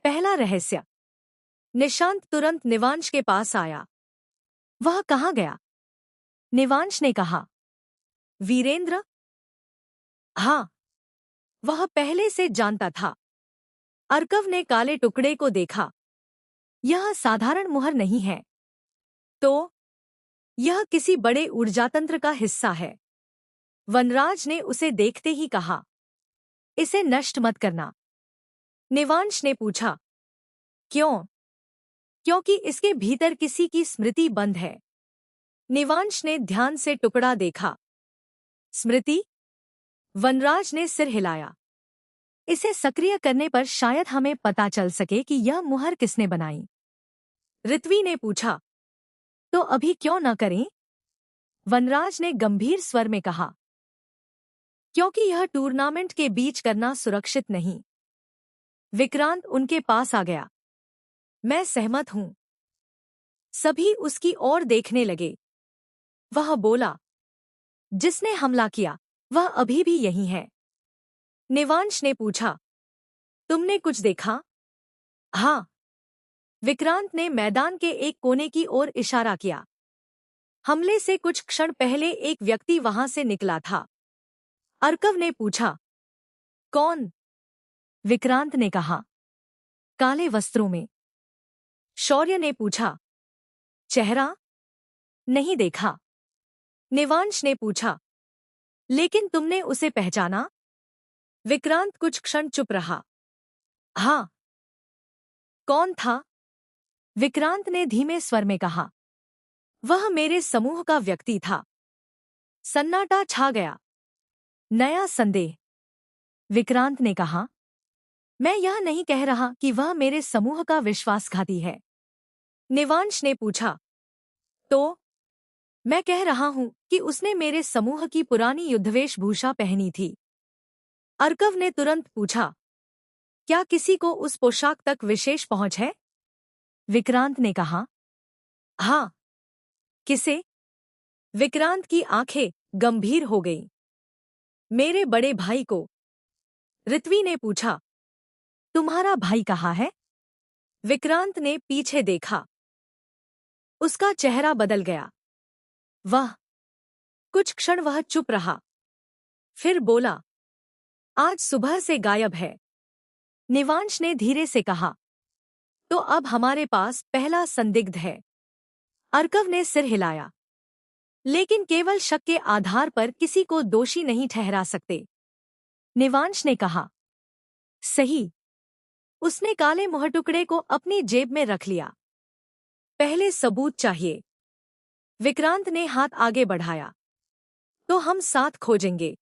पहला रहस्य। निशांत तुरंत निवांश के पास आया। वह कहाँ गया? निवांश ने कहा। वीरेंद्र? हाँ, वह पहले से जानता था। अर्कव ने काले टुकड़े को देखा। यह साधारण मुहर नहीं है। तो यह किसी बड़े ऊर्जातंत्र का हिस्सा है। वनराज ने उसे देखते ही कहा, इसे नष्ट मत करना। निवांश ने पूछा, क्यों? क्योंकि इसके भीतर किसी की स्मृति बंद है। निवांश ने ध्यान से टुकड़ा देखा। स्मृति? वनराज ने सिर हिलाया। इसे सक्रिय करने पर शायद हमें पता चल सके कि यह मुहर किसने बनाई। ऋत्वी ने पूछा, तो अभी क्यों न करें? वनराज ने गंभीर स्वर में कहा, क्योंकि यह टूर्नामेंट के बीच करना सुरक्षित नहीं। विक्रांत उनके पास आ गया। मैं सहमत हूं। सभी उसकी ओर देखने लगे। वह बोला, जिसने हमला किया वह अभी भी यहीं है। निवांश ने पूछा, तुमने कुछ देखा? हाँ। विक्रांत ने मैदान के एक कोने की ओर इशारा किया। हमले से कुछ क्षण पहले एक व्यक्ति वहां से निकला था। अर्कव ने पूछा, कौन? विक्रांत ने कहा, काले वस्त्रों में। शौर्य ने पूछा, चेहरा? नहीं देखा। निवांश ने पूछा, लेकिन तुमने उसे पहचाना? विक्रांत कुछ क्षण चुप रहा। हाँ। कौन था? विक्रांत ने धीमे स्वर में कहा, वह मेरे समूह का व्यक्ति था। सन्नाटा छा गया। नया संदेह। विक्रांत ने कहा, मैं यह नहीं कह रहा कि वह मेरे समूह का विश्वासघाती है। निवांश ने पूछा, तो? मैं कह रहा हूं कि उसने मेरे समूह की पुरानी युद्धवेशभूषा पहनी थी। अर्कव ने तुरंत पूछा, क्या किसी को उस पोशाक तक विशेष पहुंच है? विक्रांत ने कहा, हाँ। किसे? विक्रांत की आंखें गंभीर हो गईं। मेरे बड़े भाई को। ऋत्वी ने पूछा, तुम्हारा भाई कहाँ है? विक्रांत ने पीछे देखा। उसका चेहरा बदल गया। वह कुछ क्षण वह चुप रहा, फिर बोला, आज सुबह से गायब है। निवांश ने धीरे से कहा, तो अब हमारे पास पहला संदिग्ध है। अर्कव ने सिर हिलाया। लेकिन केवल शक के आधार पर किसी को दोषी नहीं ठहरा सकते। निवांश ने कहा, सही। उसने काले मुहरटुकड़े को अपनी जेब में रख लिया। पहले सबूत चाहिए। विक्रांत ने हाथ आगे बढ़ाया। तो हम साथ खोजेंगे।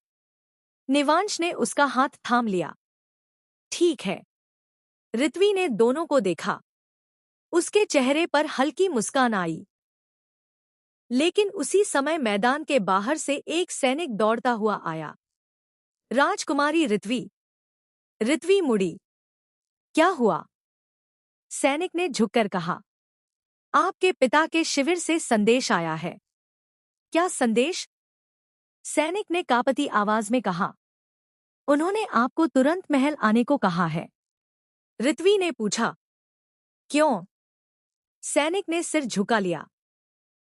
निवांश ने उसका हाथ थाम लिया। ठीक है। ऋत्वी ने दोनों को देखा। उसके चेहरे पर हल्की मुस्कान आई। लेकिन उसी समय मैदान के बाहर से एक सैनिक दौड़ता हुआ आया। राजकुमारी ऋत्वी। ऋत्वी मुड़ी। क्या हुआ? सैनिक ने झुककर कहा, आपके पिता के शिविर से संदेश आया है। क्या संदेश? सैनिक ने कांपती आवाज में कहा, उन्होंने आपको तुरंत महल आने को कहा है। ऋत्वी ने पूछा, क्यों? सैनिक ने सिर झुका लिया।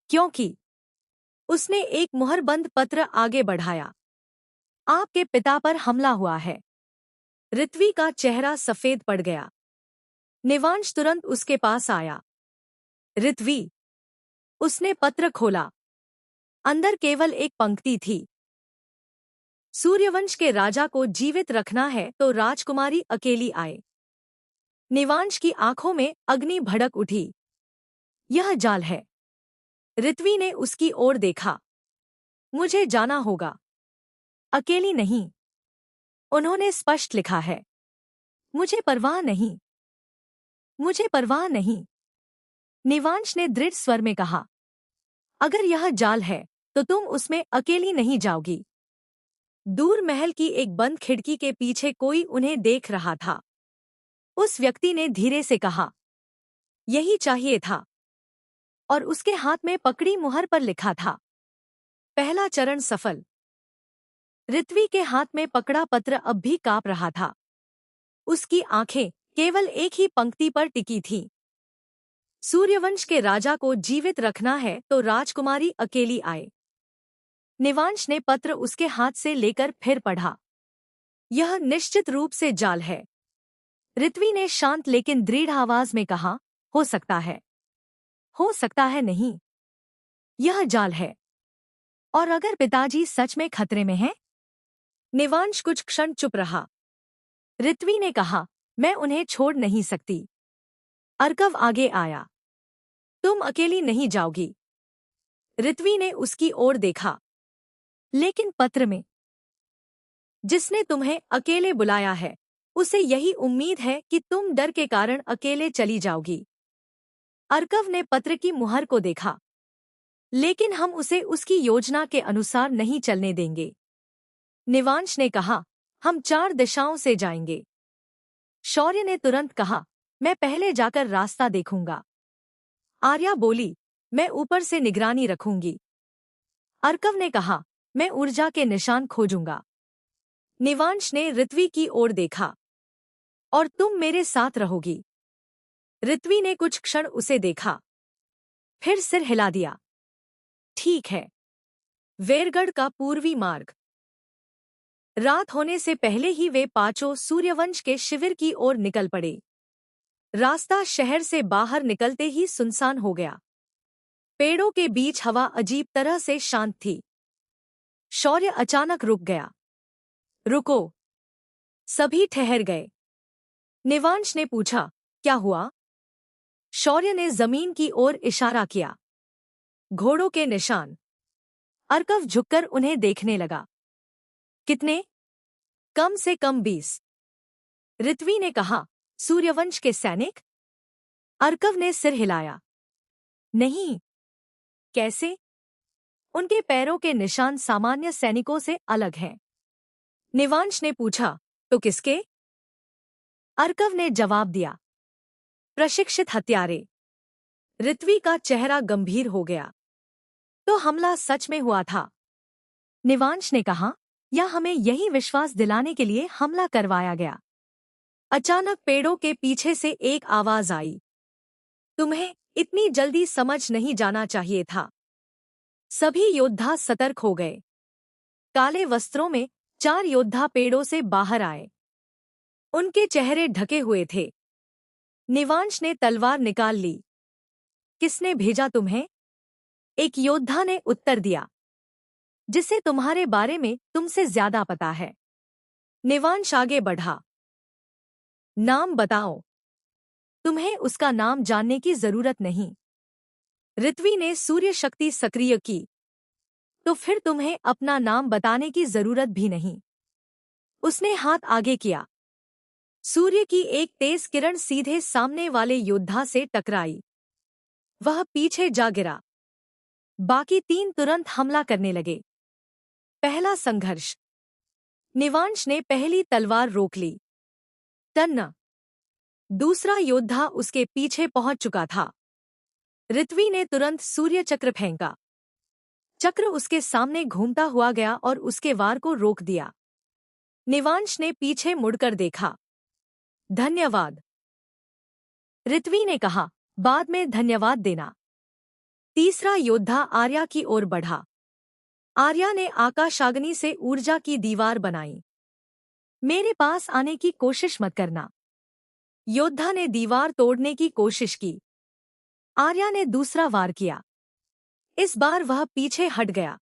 क्योंकि उसने एक मुहरबंद पत्र आगे बढ़ाया। आपके पिता पर हमला हुआ है। ऋत्वी का चेहरा सफेद पड़ गया। निवांश तुरंत उसके पास आया। ऋत्वी। उसने पत्र खोला। अंदर केवल एक पंक्ति थी, सूर्यवंश के राजा को जीवित रखना है तो राजकुमारी अकेली आए। निवांश की आंखों में अग्नि भड़क उठी। यह जाल है। ऋत्वी ने उसकी ओर देखा। मुझे जाना होगा। अकेली नहीं। उन्होंने स्पष्ट लिखा है। मुझे परवाह नहीं। मुझे परवाह नहीं। निवांश ने दृढ़ स्वर में कहा, अगर यह जाल है तो तुम उसमें अकेली नहीं जाओगी। दूर महल की एक बंद खिड़की के पीछे कोई उन्हें देख रहा था। उस व्यक्ति ने धीरे से कहा, यही चाहिए था, और उसके हाथ में पकड़ी मुहर पर लिखा था, पहला चरण सफल। ऋत्वी के हाथ में पकड़ा पत्र अब भी कांप रहा था। उसकी आंखें केवल एक ही पंक्ति पर टिकी थीं। सूर्यवंश के राजा को जीवित रखना है तो राजकुमारी अकेली आए। निवांश ने पत्र उसके हाथ से लेकर फिर पढ़ा। यह निश्चित रूप से जाल है। ऋत्वी ने शांत लेकिन दृढ़ आवाज में कहा, हो सकता है, हो सकता है नहीं, यह जाल है। और अगर पिताजी सच में खतरे में हैं? निवांश कुछ क्षण चुप रहा। ऋत्वी ने कहा, मैं उन्हें छोड़ नहीं सकती। अर्कव आगे आया। तुम अकेली नहीं जाओगी। ऋत्वी ने उसकी ओर देखा। लेकिन पत्र में जिसने तुम्हें अकेले बुलाया है, उसे यही उम्मीद है कि तुम डर के कारण अकेले चली जाओगी। अर्कव ने पत्र की मुहर को देखा। लेकिन हम उसे उसकी योजना के अनुसार नहीं चलने देंगे। निवांश ने कहा, हम 4 दिशाओं से जाएंगे। शौर्य ने तुरंत कहा, मैं पहले जाकर रास्ता देखूंगा। आर्या बोली, मैं ऊपर से निगरानी रखूंगी। अर्कव ने कहा, मैं ऊर्जा के निशान खोजूंगा। निवांश ने ऋत्वी की ओर देखा। और तुम मेरे साथ रहोगी। ऋत्वी ने कुछ क्षण उसे देखा, फिर सिर हिला दिया। ठीक है। वेरगढ़ का पूर्वी मार्ग। रात होने से पहले ही वे पांचों सूर्यवंश के शिविर की ओर निकल पड़े। रास्ता शहर से बाहर निकलते ही सुनसान हो गया। पेड़ों के बीच हवा अजीब तरह से शांत थी। शौर्य अचानक रुक गया। रुको। सभी ठहर गए। निवांश ने पूछा, क्या हुआ? शौर्य ने जमीन की ओर इशारा किया। घोड़ों के निशान। अर्कव झुककर उन्हें देखने लगा। कितने? कम से कम 20। ऋत्वी ने कहा, सूर्यवंश के सैनिक? अर्कव ने सिर हिलाया। नहीं। कैसे? उनके पैरों के निशान सामान्य सैनिकों से अलग हैं। निवांश ने पूछा, तो किसके? अर्कव ने जवाब दिया, प्रशिक्षित हत्यारे। ऋत्वी का चेहरा गंभीर हो गया। तो हमला सच में हुआ था? निवांश ने कहा, या हमें यही विश्वास दिलाने के लिए हमला करवाया गया? अचानक पेड़ों के पीछे से एक आवाज आई, तुम्हें इतनी जल्दी समझ नहीं जाना चाहिए था। सभी योद्धा सतर्क हो गए। काले वस्त्रों में 4 योद्धा पेड़ों से बाहर आए। उनके चेहरे ढके हुए थे। निवांश ने तलवार निकाल ली। किसने भेजा तुम्हें? एक योद्धा ने उत्तर दिया, जिसे तुम्हारे बारे में तुमसे ज्यादा पता है। निवांश आगे बढ़ा। नाम बताओ। तुम्हें उसका नाम जानने की जरूरत नहीं। ऋत्वी ने सूर्य शक्ति सक्रिय की। तो फिर तुम्हें अपना नाम बताने की जरूरत भी नहीं। उसने हाथ आगे किया। सूर्य की एक तेज किरण सीधे सामने वाले योद्धा से टकराई। वह पीछे जा गिरा। बाकी 3 तुरंत हमला करने लगे। पहला संघर्ष। निवांश ने पहली तलवार रोक ली। टन्ना। दूसरा योद्धा उसके पीछे पहुंच चुका था। ऋत्वी ने तुरंत सूर्य चक्र फेंका। चक्र उसके सामने घूमता हुआ गया और उसके वार को रोक दिया। निवांश ने पीछे मुड़कर देखा। धन्यवाद। ऋत्वी ने कहा, बाद में धन्यवाद देना। तीसरा योद्धा आर्या की ओर बढ़ा। आर्या ने आकाशाग्नि से ऊर्जा की दीवार बनाई। मेरे पास आने की कोशिश मत करना। योद्धा ने दीवार तोड़ने की कोशिश की। आर्या ने दूसरा वार किया। इस बार वह पीछे हट गया।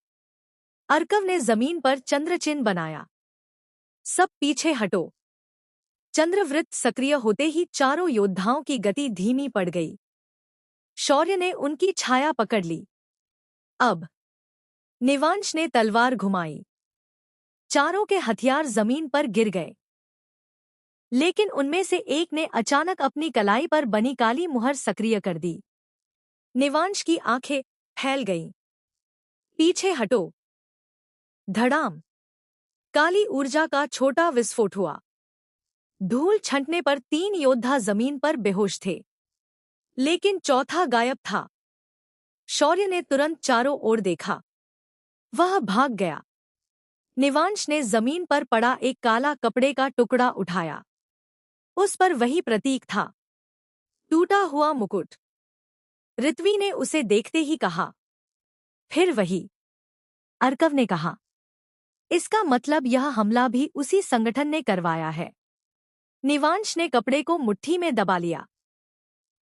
अर्कव ने जमीन पर चंद्र चिन्ह बनाया। सब पीछे हटो। चंद्रवृत्त सक्रिय होते ही चारों योद्धाओं की गति धीमी पड़ गई। शौर्य ने उनकी छाया पकड़ ली। अब निवांश ने तलवार घुमाई। चारों के हथियार जमीन पर गिर गए। लेकिन उनमें से एक ने अचानक अपनी कलाई पर बनी काली मुहर सक्रिय कर दी। निवांश की आंखें फैल गईं। पीछे हटो। धड़ाम। काली ऊर्जा का छोटा विस्फोट हुआ। धूल छंटने पर 3 योद्धा जमीन पर बेहोश थे, लेकिन चौथा गायब था। शौर्य ने तुरंत चारों ओर देखा। वह भाग गया। निवांश ने जमीन पर पड़ा एक काला कपड़े का टुकड़ा उठाया। उस पर वही प्रतीक था, टूटा हुआ मुकुट। ऋत्वी ने उसे देखते ही कहा, फिर वही। अर्कव ने कहा, इसका मतलब यह हमला भी उसी संगठन ने करवाया है। निवांश ने कपड़े को मुट्ठी में दबा लिया।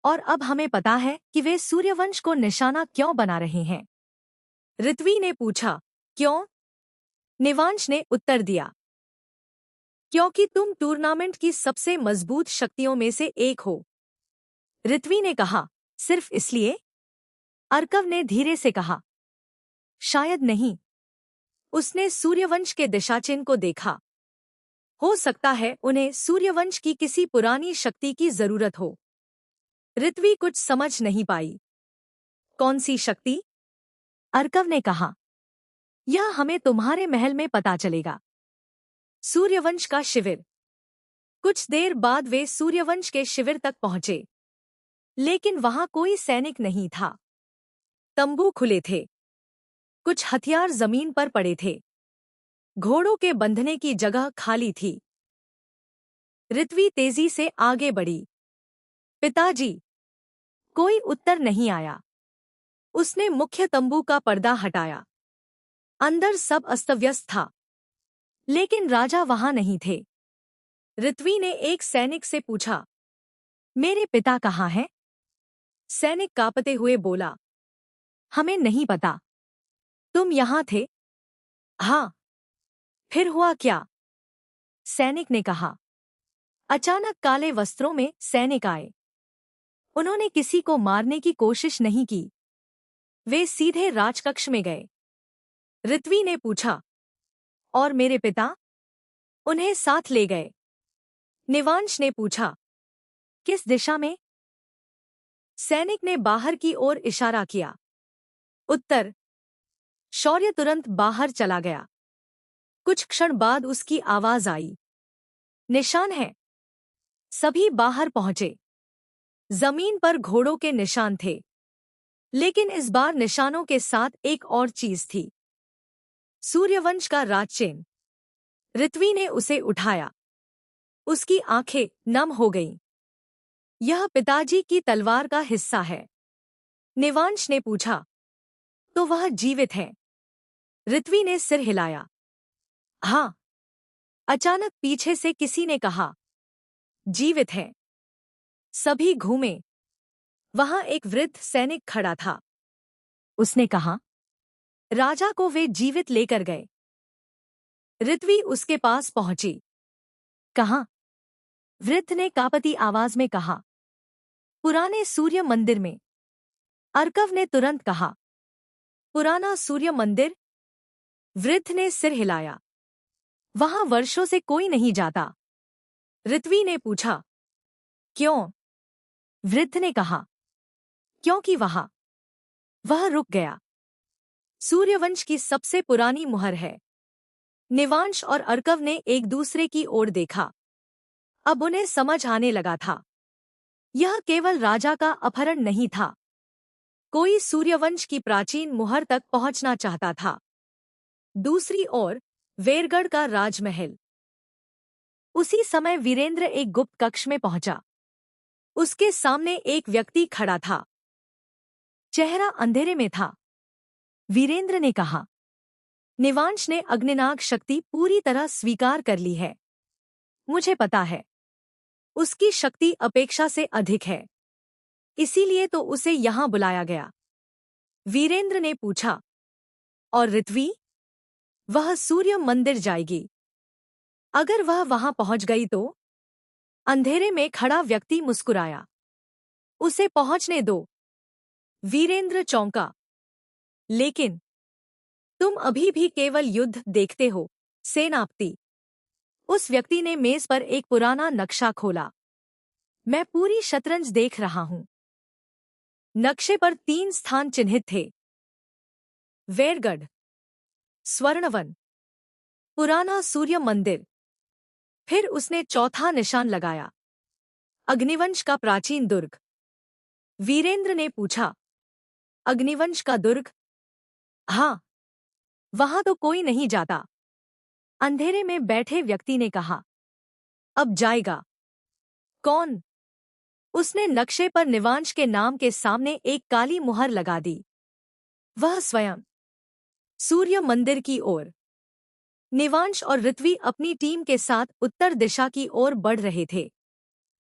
और अब हमें पता है कि वे सूर्यवंश को निशाना क्यों बना रहे हैं। ऋत्वी ने पूछा, क्यों? निवांश ने उत्तर दिया, क्योंकि तुम टूर्नामेंट की सबसे मजबूत शक्तियों में से एक हो। ऋत्वी ने कहा, सिर्फ इसलिए? अर्कव ने धीरे से कहा, शायद नहीं। उसने सूर्यवंश के दिशाचिन्ह को देखा। हो सकता है उन्हें सूर्यवंश की किसी पुरानी शक्ति की जरूरत हो। ऋत्वी कुछ समझ नहीं पाई। कौन सी शक्ति? अर्कव ने कहा, यह हमें तुम्हारे महल में पता चलेगा। सूर्यवंश का शिविर। कुछ देर बाद वे सूर्यवंश के शिविर तक पहुंचे, लेकिन वहां कोई सैनिक नहीं था। तंबू खुले थे। कुछ हथियार जमीन पर पड़े थे। घोड़ों के बंधने की जगह खाली थी। ऋत्वी तेजी से आगे बढ़ी। पिताजी। कोई उत्तर नहीं आया। उसने मुख्य तंबू का पर्दा हटाया। अंदर सब अस्तव्यस्त था, लेकिन राजा वहां नहीं थे। ऋत्वी ने एक सैनिक से पूछा, मेरे पिता कहाँ हैं? सैनिक कांपते हुए बोला, हमें नहीं पता। तुम यहां थे? हाँ। फिर हुआ क्या? सैनिक ने कहा। अचानक काले वस्त्रों में सैनिक आए। उन्होंने किसी को मारने की कोशिश नहीं की। वे सीधे राजकक्ष में गए। ऋत्वी ने पूछा, और मेरे पिता? उन्हें साथ ले गए। निवांश ने पूछा, किस दिशा में? सैनिक ने बाहर की ओर इशारा किया। उत्तर। शौर्य तुरंत बाहर चला गया। कुछ क्षण बाद उसकी आवाज आई, निशान है। सभी बाहर पहुंचे। जमीन पर घोड़ों के निशान थे, लेकिन इस बार निशानों के साथ एक और चीज थी, सूर्यवंश का राजचिन्ह। ऋत्वी ने उसे उठाया। उसकी आंखें नम हो गईं। यह पिताजी की तलवार का हिस्सा है। निवांश ने पूछा, तो वह जीवित है? ऋत्वी ने सिर हिलाया। हाँ। अचानक पीछे से किसी ने कहा, जीवित है। सभी घूमे। वहां एक वृद्ध सैनिक खड़ा था। उसने कहा, राजा को वे जीवित लेकर गए। ऋत्वी उसके पास पहुंची। कहाँ? वृद्ध ने कांपती आवाज में कहा, पुराने सूर्य मंदिर में। अर्कव ने तुरंत कहा, पुराना सूर्य मंदिर? वृद्ध ने सिर हिलाया। वहां वर्षों से कोई नहीं जाता। ऋत्वी ने पूछा, क्यों? वृद्ध ने कहा, क्योंकि वह रुक गया। सूर्यवंश की सबसे पुरानी मुहर है। निवांश और अर्कव ने एक दूसरे की ओर देखा। अब उन्हें समझ आने लगा था, यह केवल राजा का अपहरण नहीं था। कोई सूर्यवंश की प्राचीन मुहर तक पहुंचना चाहता था। दूसरी ओर वेरगढ़ का राजमहल। उसी समय वीरेंद्र एक गुप्त कक्ष में पहुंचा। उसके सामने एक व्यक्ति खड़ा था। चेहरा अंधेरे में था। वीरेंद्र ने कहा, निवांश ने अग्निनाग शक्ति पूरी तरह स्वीकार कर ली है। मुझे पता है, उसकी शक्ति अपेक्षा से अधिक है, इसीलिए तो उसे यहां बुलाया गया। वीरेंद्र ने पूछा, और ऋत्वी? वह सूर्य मंदिर जाएगी। अगर वह वहां पहुंच गई तो? अंधेरे में खड़ा व्यक्ति मुस्कुराया। उसे पहुंचने दो। वीरेंद्र चौंका। लेकिन तुम अभी भी केवल युद्ध देखते हो, सेनापति। उस व्यक्ति ने मेज पर एक पुराना नक्शा खोला। मैं पूरी शतरंज देख रहा हूं। नक्शे पर 3 स्थान चिन्हित थे। वेरगढ़, स्वर्णवन, पुराना सूर्य मंदिर। फिर उसने चौथा निशान लगाया, अग्निवंश का प्राचीन दुर्ग। वीरेंद्र ने पूछा, अग्निवंश का दुर्ग? हाँ, वहां तो कोई नहीं जाता, अंधेरे में बैठे व्यक्ति ने कहा। अब जाएगा। कौन? उसने नक्शे पर निवांश के नाम के सामने एक काली मुहर लगा दी। वह स्वयं। सूर्य मंदिर की ओर। निवांश और ऋत्वी अपनी टीम के साथ उत्तर दिशा की ओर बढ़ रहे थे।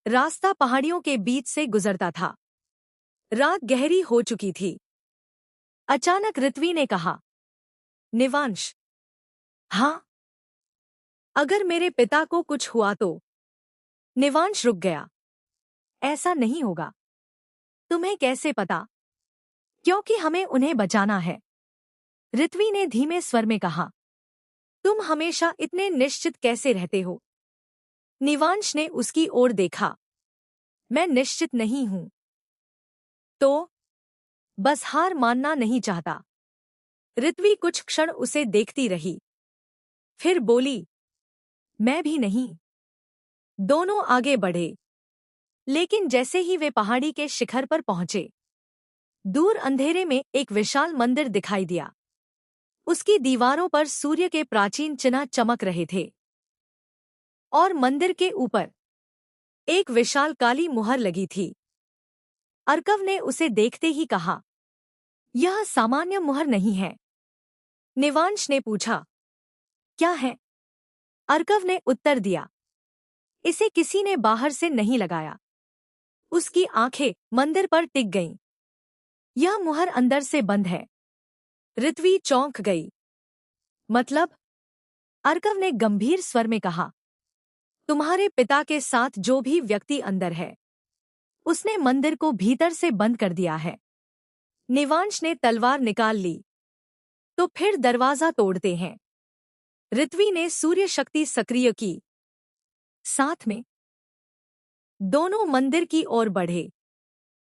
रास्ता पहाड़ियों के बीच से गुजरता था। रात गहरी हो चुकी थी। अचानक ऋत्वी ने कहा, निवांश। हाँ? अगर मेरे पिता को कुछ हुआ तो? निवांश रुक गया। ऐसा नहीं होगा। तुम्हें कैसे पता? क्योंकि हमें उन्हें बचाना है, ऋत्वी ने धीमे स्वर में कहा। तुम हमेशा इतने निश्चित कैसे रहते हो? निवांश ने उसकी ओर देखा। मैं निश्चित नहीं हूं। तो? बस हार मानना नहीं चाहता। ऋत्वी कुछ क्षण उसे देखती रही, फिर बोली, मैं भी नहीं। दोनों आगे बढ़े, लेकिन जैसे ही वे पहाड़ी के शिखर पर पहुंचे, दूर अंधेरे में एक विशाल मंदिर दिखाई दिया। उसकी दीवारों पर सूर्य के प्राचीन चिन्ह चमक रहे थे, और मंदिर के ऊपर एक विशाल काली मुहर लगी थी। अर्कव ने उसे देखते ही कहा, यह सामान्य मुहर नहीं है। निवांश ने पूछा, क्या है? अर्कव ने उत्तर दिया, इसे किसी ने बाहर से नहीं लगाया। उसकी आंखें मंदिर पर टिक गईं। यह मुहर अंदर से बंद है। ऋत्वी चौंक गई। मतलब? अर्कव ने गंभीर स्वर में कहा, तुम्हारे पिता के साथ जो भी व्यक्ति अंदर है, उसने मंदिर को भीतर से बंद कर दिया है। निवांश ने तलवार निकाल ली। तो फिर दरवाजा तोड़ते हैं। ऋत्वी ने सूर्य शक्ति सक्रिय की। साथ में दोनों मंदिर की ओर बढ़े,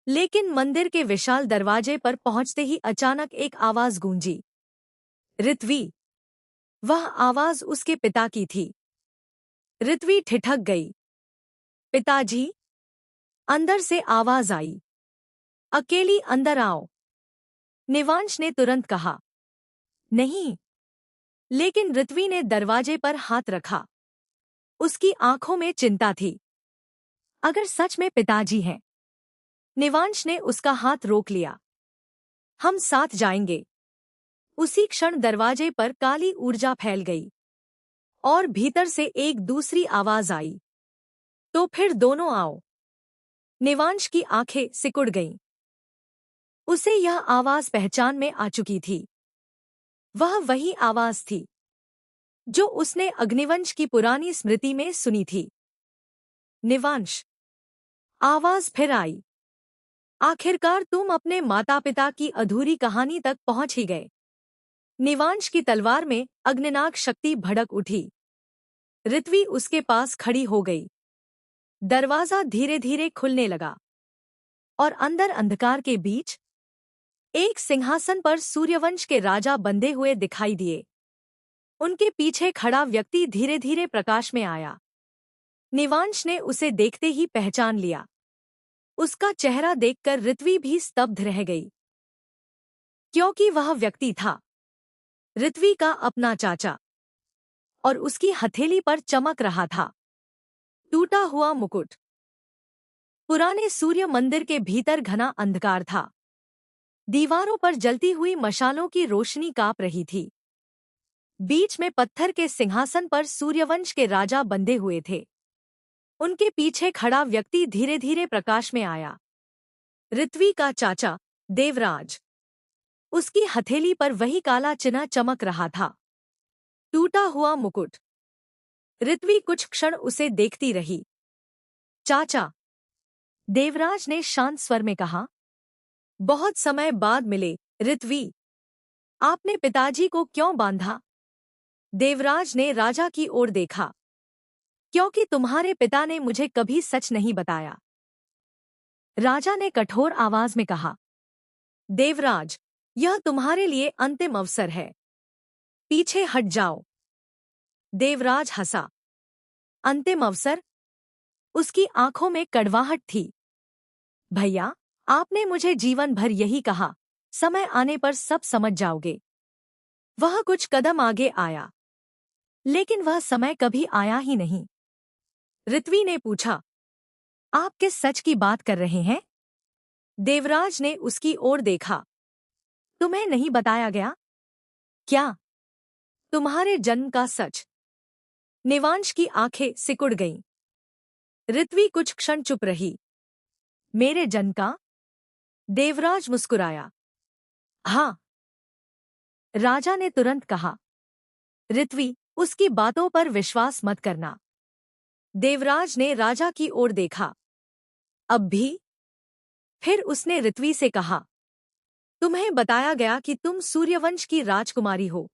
लेकिन मंदिर के विशाल दरवाजे पर पहुंचते ही अचानक एक आवाज गूंजी। ऋत्वी। वह आवाज उसके पिता की थी। ऋत्वी ठिठक गई। पिताजी? अंदर से आवाज आई। अकेली अंदर आओ। निवांश ने तुरंत कहा, नहीं। लेकिन ऋत्वी ने दरवाजे पर हाथ रखा। उसकी आंखों में चिंता थी। अगर सच में पिताजी हैं? निवांश ने उसका हाथ रोक लिया। हम साथ जाएंगे। उसी क्षण दरवाजे पर काली ऊर्जा फैल गई, और भीतर से एक दूसरी आवाज आई, तो फिर दोनों आओ। निवांश की आंखें सिकुड़ गईं। उसे यह आवाज पहचान में आ चुकी थी। वह वही आवाज थी जो उसने अग्निवंश की पुरानी स्मृति में सुनी थी। निवांश। आवाज फिर आई। आखिरकार तुम अपने माता पिता की अधूरी कहानी तक पहुंच ही गए। निवांश की तलवार में अग्निनाग शक्ति भड़क उठी। ऋत्वी उसके पास खड़ी हो गई। दरवाजा धीरे धीरे खुलने लगा, और अंदर अंधकार के बीच एक सिंहासन पर सूर्यवंश के राजा बंधे हुए दिखाई दिए। उनके पीछे खड़ा व्यक्ति धीरे धीरे प्रकाश में आया। निवांश ने उसे देखते ही पहचान लिया। उसका चेहरा देखकर ऋत्वी भी स्तब्ध रह गई, क्योंकि वह व्यक्ति था ऋत्वी का अपना चाचा, और उसकी हथेली पर चमक रहा था टूटा हुआ मुकुट। पुराने सूर्य मंदिर के भीतर घना अंधकार था। दीवारों पर जलती हुई मशालों की रोशनी कांप रही थी। बीच में पत्थर के सिंहासन पर सूर्यवंश के राजा बंधे हुए थे। उनके पीछे खड़ा व्यक्ति धीरे धीरे प्रकाश में आया। ऋत्वी का चाचा देवराज। उसकी हथेली पर वही काला चिन्ह चमक रहा था, टूटा हुआ मुकुट। ऋत्वी कुछ क्षण उसे देखती रही। चाचा, देवराज ने शांत स्वर में कहा। बहुत समय बाद मिले, ऋत्वी। आपने पिताजी को क्यों बांधा? देवराज ने राजा की ओर देखा। क्योंकि तुम्हारे पिता ने मुझे कभी सच नहीं बताया, राजा ने कठोर आवाज में कहा। देवराज, यह तुम्हारे लिए अंतिम अवसर है, पीछे हट जाओ। देवराज हंसा। अंतिम अवसर? उसकी आंखों में कड़वाहट थी। भैया, आपने मुझे जीवन भर यही कहा, समय आने पर सब समझ जाओगे। वह कुछ कदम आगे आया, लेकिन वह समय कभी आया ही नहीं। ऋत्वी ने पूछा, आप किस सच की बात कर रहे हैं? देवराज ने उसकी ओर देखा। तुम्हें नहीं बताया गया? क्या? तुम्हारे जन्म का सच। निवांश की आंखें सिकुड़ गईं। ऋत्वी कुछ क्षण चुप रही। मेरे जन्म का? देवराज मुस्कुराया। हाँ, राजा ने तुरंत कहा। ऋत्वी, उसकी बातों पर विश्वास मत करना। देवराज ने राजा की ओर देखा। अब भी? फिर उसने ऋत्वी से कहा, तुम्हें बताया गया कि तुम सूर्यवंश की राजकुमारी हो।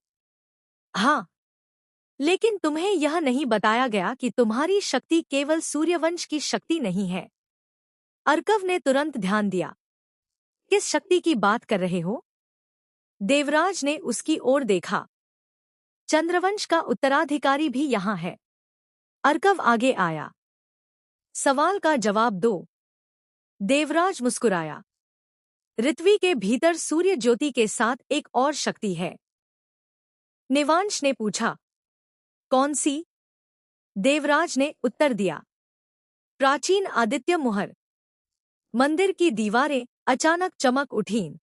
हाँ, लेकिन तुम्हें यह नहीं बताया गया कि तुम्हारी शक्ति केवल सूर्यवंश की शक्ति नहीं है। अर्कव ने तुरंत ध्यान दिया। किस शक्ति की बात कर रहे हो? देवराज ने उसकी ओर देखा। चंद्रवंश का उत्तराधिकारी भी यहाँ है। अर्कव आगे आया। सवाल का जवाब दो। देवराज मुस्कुराया। ऋत्वी के भीतर सूर्य ज्योति के साथ एक और शक्ति है। निवांश ने पूछा, कौन सी? देवराज ने उत्तर दिया, प्राचीन आदित्य मुहर। मंदिर की दीवारें अचानक चमक उठीं।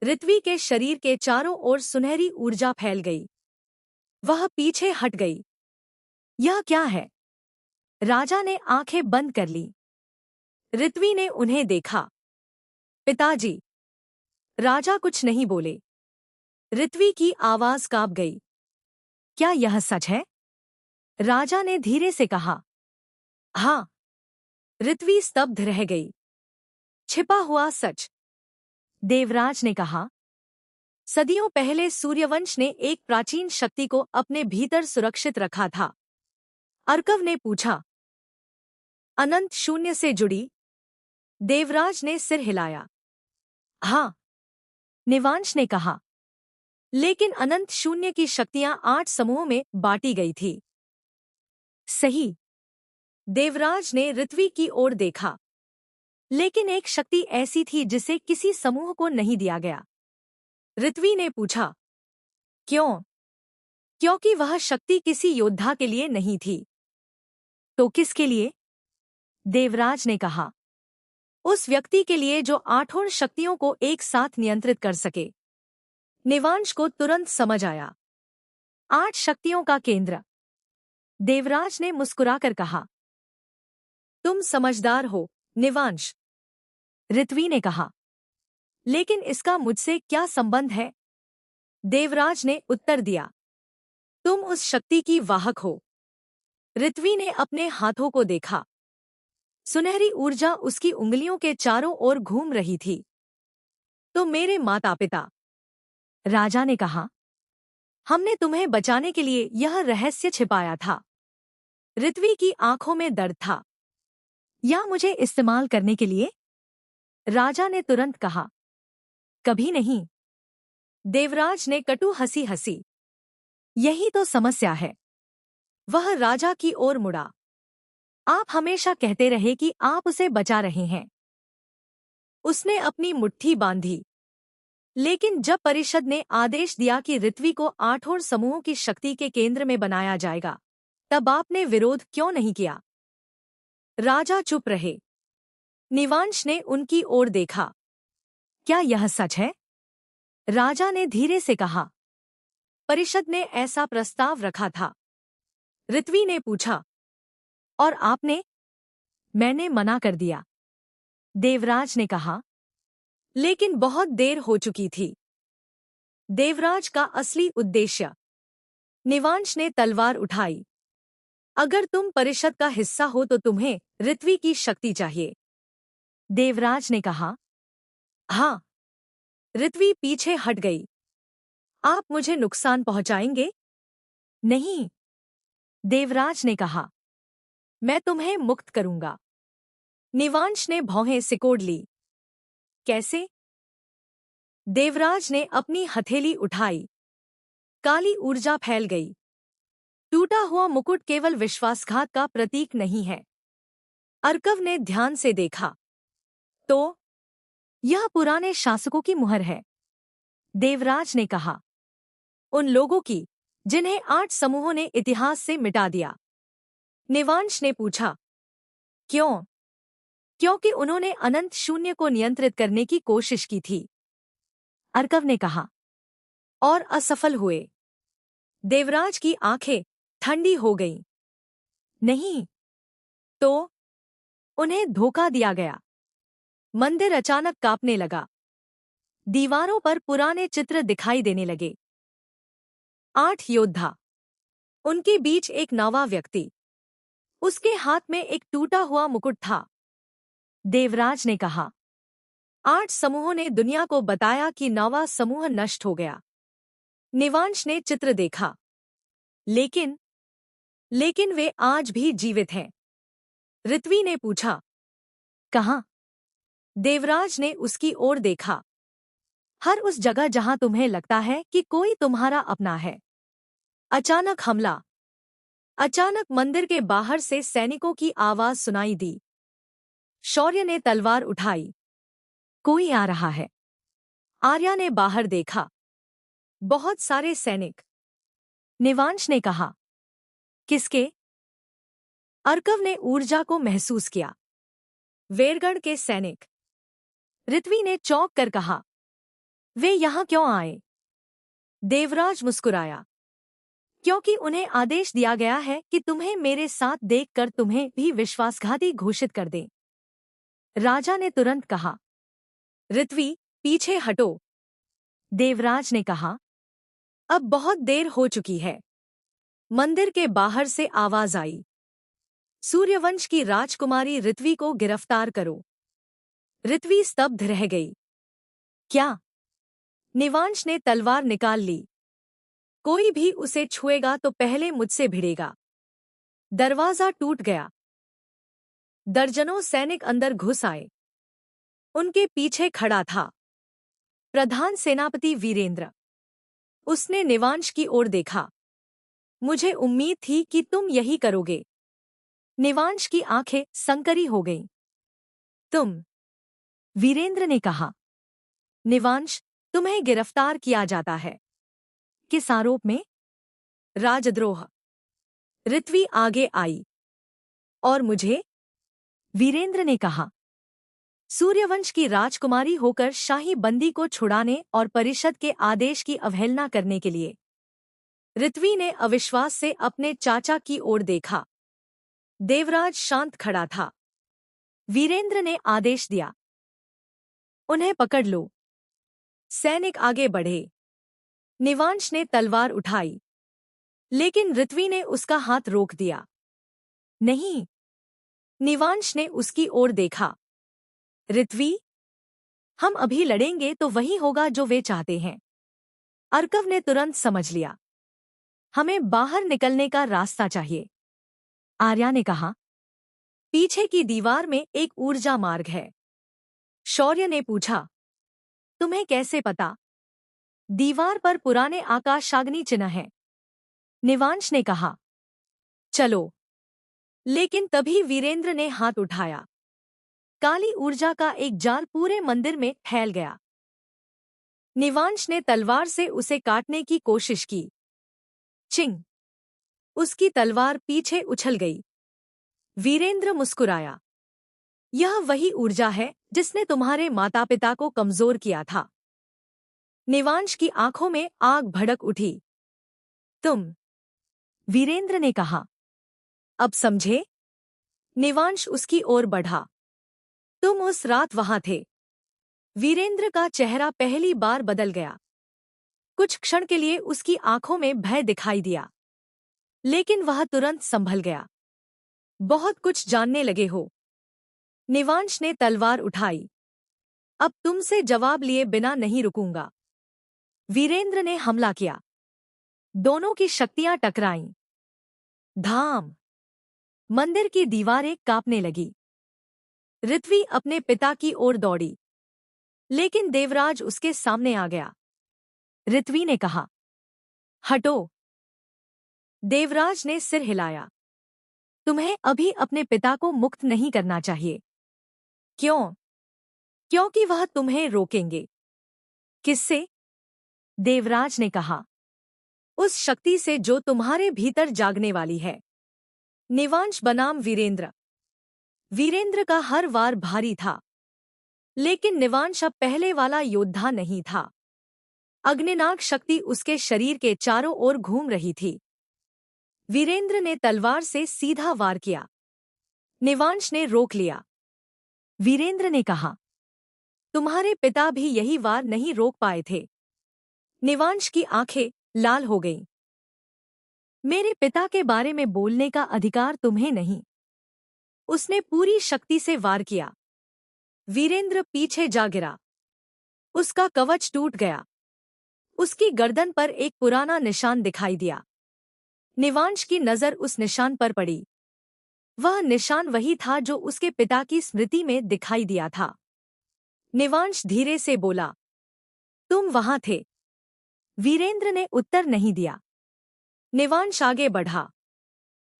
ऋत्वी के शरीर के चारों ओर सुनहरी ऊर्जा फैल गई। वह पीछे हट गई। यह क्या है? राजा ने आंखें बंद कर ली। ऋत्वी ने उन्हें देखा। पिताजी। राजा कुछ नहीं बोले। ऋत्वी की आवाज कांप गई। क्या यह सच है? राजा ने धीरे से कहा। हाँ। ऋत्वी स्तब्ध रह गई। छिपा हुआ सच। देवराज ने कहा। सदियों पहले सूर्यवंश ने एक प्राचीन शक्ति को अपने भीतर सुरक्षित रखा था। अर्कव ने पूछा, अनंत शून्य से जुड़ी? देवराज ने सिर हिलाया। हाँ, निवांश ने कहा। लेकिन अनंत शून्य की शक्तियां 8 समूहों में बांटी गई थी। सही। देवराज ने ऋत्वी की ओर देखा। लेकिन एक शक्ति ऐसी थी जिसे किसी समूह को नहीं दिया गया। ऋत्वी ने पूछा, क्यों? क्योंकि वह शक्ति किसी योद्धा के लिए नहीं थी। तो किसके लिए? देवराज ने कहा, उस व्यक्ति के लिए जो 8 शक्तियों को एक साथ नियंत्रित कर सके। निवांश को तुरंत समझ आया। 8 शक्तियों का केंद्र। देवराज ने मुस्कुराकर कहा, तुम समझदार हो, निवांश। ऋत्वी ने कहा, लेकिन इसका मुझसे क्या संबंध है? देवराज ने उत्तर दिया, तुम उस शक्ति की वाहक हो। ऋत्वी ने अपने हाथों को देखा। सुनहरी ऊर्जा उसकी उंगलियों के चारों ओर घूम रही थी। तो मेरे माता पिता, राजा ने कहा, हमने तुम्हें बचाने के लिए यह रहस्य छिपाया था। ऋत्वी की आंखों में दर्द था। या मुझे इस्तेमाल करने के लिए? राजा ने तुरंत कहा, कभी नहीं। देवराज ने कटु हंसी हंसी। यही तो समस्या है। वह राजा की ओर मुड़ा। आप हमेशा कहते रहे कि आप उसे बचा रहे हैं। उसने अपनी मुट्ठी बांधी। लेकिन जब परिषद ने आदेश दिया कि ऋत्वी को 8 समूहों की शक्ति के केंद्र में बनाया जाएगा, तब आपने विरोध क्यों नहीं किया? राजा चुप रहे। निवांश ने उनकी ओर देखा। क्या यह सच है? राजा ने धीरे से कहा, परिषद ने ऐसा प्रस्ताव रखा था। ऋत्वी ने पूछा, और आपने? मैंने मना कर दिया। देवराज ने कहा, लेकिन बहुत देर हो चुकी थी। देवराज का असली उद्देश्य। निवांश ने तलवार उठाई। अगर तुम परिषद का हिस्सा हो तो तुम्हें ऋत्वी की शक्ति चाहिए। देवराज ने कहा, हाँ। ऋत्वी पीछे हट गई। आप मुझे नुकसान पहुंचाएंगे? नहीं। देवराज ने कहा, मैं तुम्हें मुक्त करूंगा। निवांश ने भौहें सिकोड़ ली। कैसे? देवराज ने अपनी हथेली उठाई। काली ऊर्जा फैल गई। टूटा हुआ मुकुट केवल विश्वासघात का प्रतीक नहीं है। अर्कव ने ध्यान से देखा। तो यह पुराने शासकों की मुहर है, देवराज ने कहा। उन लोगों की जिन्हें 8 समूहों ने इतिहास से मिटा दिया। निवांश ने पूछा, क्यों? क्योंकि उन्होंने अनंत शून्य को नियंत्रित करने की कोशिश की थी, अर्कव ने कहा, और असफल हुए। देवराज की आंखें ठंडी हो गईं। नहीं, तो उन्हें धोखा दिया गया। मंदिर अचानक कांपने लगा। दीवारों पर पुराने चित्र दिखाई देने लगे। 8 योद्धा, उनके बीच एक नवा व्यक्ति। उसके हाथ में एक टूटा हुआ मुकुट था। देवराज ने कहा, 8 समूहों ने दुनिया को बताया कि नवा समूह नष्ट हो गया। निवांश ने चित्र देखा। लेकिन वे आज भी जीवित हैं। ऋत्वी ने पूछा, कहाँ? देवराज ने उसकी ओर देखा। हर उस जगह जहां तुम्हें लगता है कि कोई तुम्हारा अपना है। अचानक हमला। अचानक मंदिर के बाहर से सैनिकों की आवाज सुनाई दी। शौर्य ने तलवार उठाई। कोई आ रहा है। आर्या ने बाहर देखा। बहुत सारे सैनिक। निवांश ने कहा, किसके? अर्कव ने ऊर्जा को महसूस किया। वेरगढ़ के सैनिक। ऋत्वी ने चौंक कर कहा, वे यहां क्यों आए? देवराज मुस्कुराया, क्योंकि उन्हें आदेश दिया गया है कि तुम्हें मेरे साथ देखकर तुम्हें भी विश्वासघाती घोषित कर दें। राजा ने तुरंत कहा, ऋत्वी, पीछे हटो। देवराज ने कहा, अब बहुत देर हो चुकी है। मंदिर के बाहर से आवाज आई, सूर्यवंश की राजकुमारी ऋत्वी को गिरफ्तार करो। ऋत्वी स्तब्ध रह गई। क्या? निवांश ने तलवार निकाल ली। कोई भी उसे छुएगा तो पहले मुझसे भिड़ेगा। दरवाजा टूट गया। दर्जनों सैनिक अंदर घुस आए। उनके पीछे खड़ा था प्रधान सेनापति वीरेंद्र। उसने निवांश की ओर देखा। मुझे उम्मीद थी कि तुम यही करोगे। निवांश की आंखें संकरी हो गईं। तुम? वीरेंद्र ने कहा, निवांश, तुम्हें गिरफ्तार किया जाता है। किस आरोप में? राजद्रोह। ऋत्वी आगे आई। और मुझे? वीरेंद्र ने कहा, सूर्यवंश की राजकुमारी होकर शाही बंदी को छुड़ाने और परिषद के आदेश की अवहेलना करने के लिए। ऋत्वी ने अविश्वास से अपने चाचा की ओर देखा। देवराज शांत खड़ा था। वीरेंद्र ने आदेश दिया, उन्हें पकड़ लो। सैनिक आगे बढ़े। निवांश ने तलवार उठाई, लेकिन ऋत्वी ने उसका हाथ रोक दिया। नहीं। निवांश ने उसकी ओर देखा। ऋत्वी, हम अभी लड़ेंगे तो वही होगा जो वे चाहते हैं। अर्कव ने तुरंत समझ लिया। हमें बाहर निकलने का रास्ता चाहिए। आर्या ने कहा, पीछे की दीवार में एक ऊर्जा मार्ग है। शौर्य ने पूछा, तुम्हें कैसे पता? दीवार पर पुराने आकाशाग्नि चिन्ह हैं। निवांश ने कहा, चलो। लेकिन तभी वीरेंद्र ने हाथ उठाया। काली ऊर्जा का एक जाल पूरे मंदिर में फैल गया। निवांश ने तलवार से उसे काटने की कोशिश की। चिंग! उसकी तलवार पीछे उछल गई। वीरेंद्र मुस्कुराया। यह वही ऊर्जा है जिसने तुम्हारे माता पिता को कमजोर किया था। निवांश की आंखों में आग भड़क उठी। तुम? वीरेंद्र ने कहा, अब समझे? निवांश उसकी ओर बढ़ा। तुम उस रात वहां थे। वीरेंद्र का चेहरा पहली बार बदल गया। कुछ क्षण के लिए उसकी आंखों में भय दिखाई दिया, लेकिन वह तुरंत संभल गया। बहुत कुछ जानने लगे हो। निवांश ने तलवार उठाई। अब तुमसे जवाब लिए बिना नहीं रुकूंगा। वीरेंद्र ने हमला किया। दोनों की शक्तियां टकराईं। धाम! मंदिर की दीवारें कांपने लगी। ऋत्वी अपने पिता की ओर दौड़ी। लेकिन देवराज उसके सामने आ गया। ऋत्वी ने कहा, हटो। देवराज ने सिर हिलाया। तुम्हें अभी अपने पिता को मुक्त नहीं करना चाहिए। क्यों? क्योंकि वह तुम्हें रोकेंगे। किससे? देवराज ने कहा, उस शक्ति से जो तुम्हारे भीतर जागने वाली है। निवांश बनाम वीरेंद्र। वीरेंद्र का हर वार भारी था, लेकिन निवांश अब पहले वाला योद्धा नहीं था। अग्निनाग शक्ति उसके शरीर के चारों ओर घूम रही थी। वीरेंद्र ने तलवार से सीधा वार किया। निवांश ने रोक लिया। वीरेंद्र ने कहा, तुम्हारे पिता भी यही वार नहीं रोक पाए थे। निवांश की आंखें लाल हो गईं। मेरे पिता के बारे में बोलने का अधिकार तुम्हें नहीं। उसने पूरी शक्ति से वार किया। वीरेंद्र पीछे जा गिरा। उसका कवच टूट गया। उसकी गर्दन पर एक पुराना निशान दिखाई दिया। निवांश की नजर उस निशान पर पड़ी। वह निशान वही था जो उसके पिता की स्मृति में दिखाई दिया था। निवांश धीरे से बोला, तुम वहां थे। वीरेंद्र ने उत्तर नहीं दिया। निवांश आगे बढ़ा,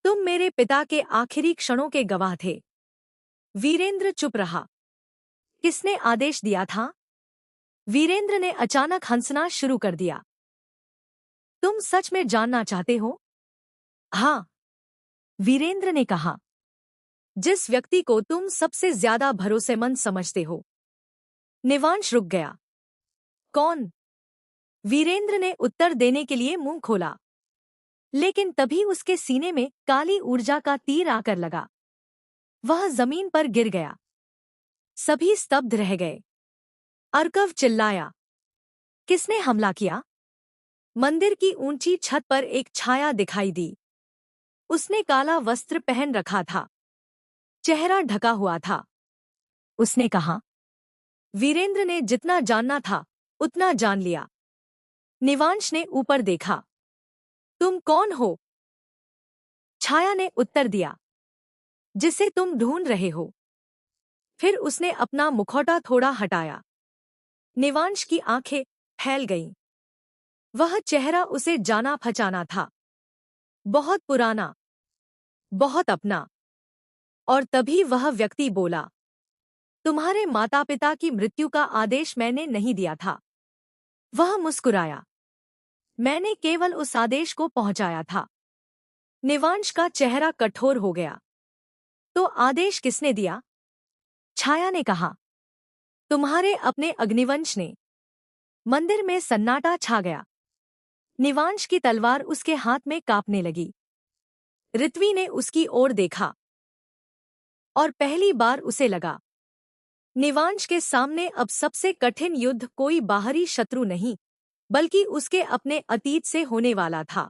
तुम मेरे पिता के आखिरी क्षणों के गवाह थे। वीरेंद्र चुप रहा। किसने आदेश दिया था? वीरेंद्र ने अचानक हंसना शुरू कर दिया। तुम सच में जानना चाहते हो? हाँ, वीरेंद्र ने कहा। जिस व्यक्ति को तुम सबसे ज्यादा भरोसेमंद समझते हो। निवांश रुक गया। कौन? वीरेंद्र ने उत्तर देने के लिए मुंह खोला, लेकिन तभी उसके सीने में काली ऊर्जा का तीर आकर लगा। वह जमीन पर गिर गया। सभी स्तब्ध रह गए। अर्कव चिल्लाया, किसने हमला किया? मंदिर की ऊंची छत पर एक छाया दिखाई दी। उसने काला वस्त्र पहन रखा था। चेहरा ढका हुआ था। उसने कहा, वीरेंद्र ने जितना जानना था उतना जान लिया। निवांश ने ऊपर देखा। तुम कौन हो? छाया ने उत्तर दिया, जिसे तुम ढूंढ रहे हो। फिर उसने अपना मुखौटा थोड़ा हटाया। निवांश की आंखें फैल गईं। वह चेहरा उसे जाना पहचाना था। बहुत पुराना, बहुत अपना। और तभी वह व्यक्ति बोला, तुम्हारे माता पिता की मृत्यु का आदेश मैंने नहीं दिया था। वह मुस्कुराया, मैंने केवल उस आदेश को पहुंचाया था। निवांश का चेहरा कठोर हो गया। तो आदेश किसने दिया? छाया ने कहा, तुम्हारे अपने अग्निवंश ने। मंदिर में सन्नाटा छा गया। निवांश की तलवार उसके हाथ में कांपने लगी। ऋत्वी ने उसकी ओर देखा और पहली बार उसे लगा, निवांश के सामने अब सबसे कठिन युद्ध कोई बाहरी शत्रु नहीं, बल्कि उसके अपने अतीत से होने वाला था।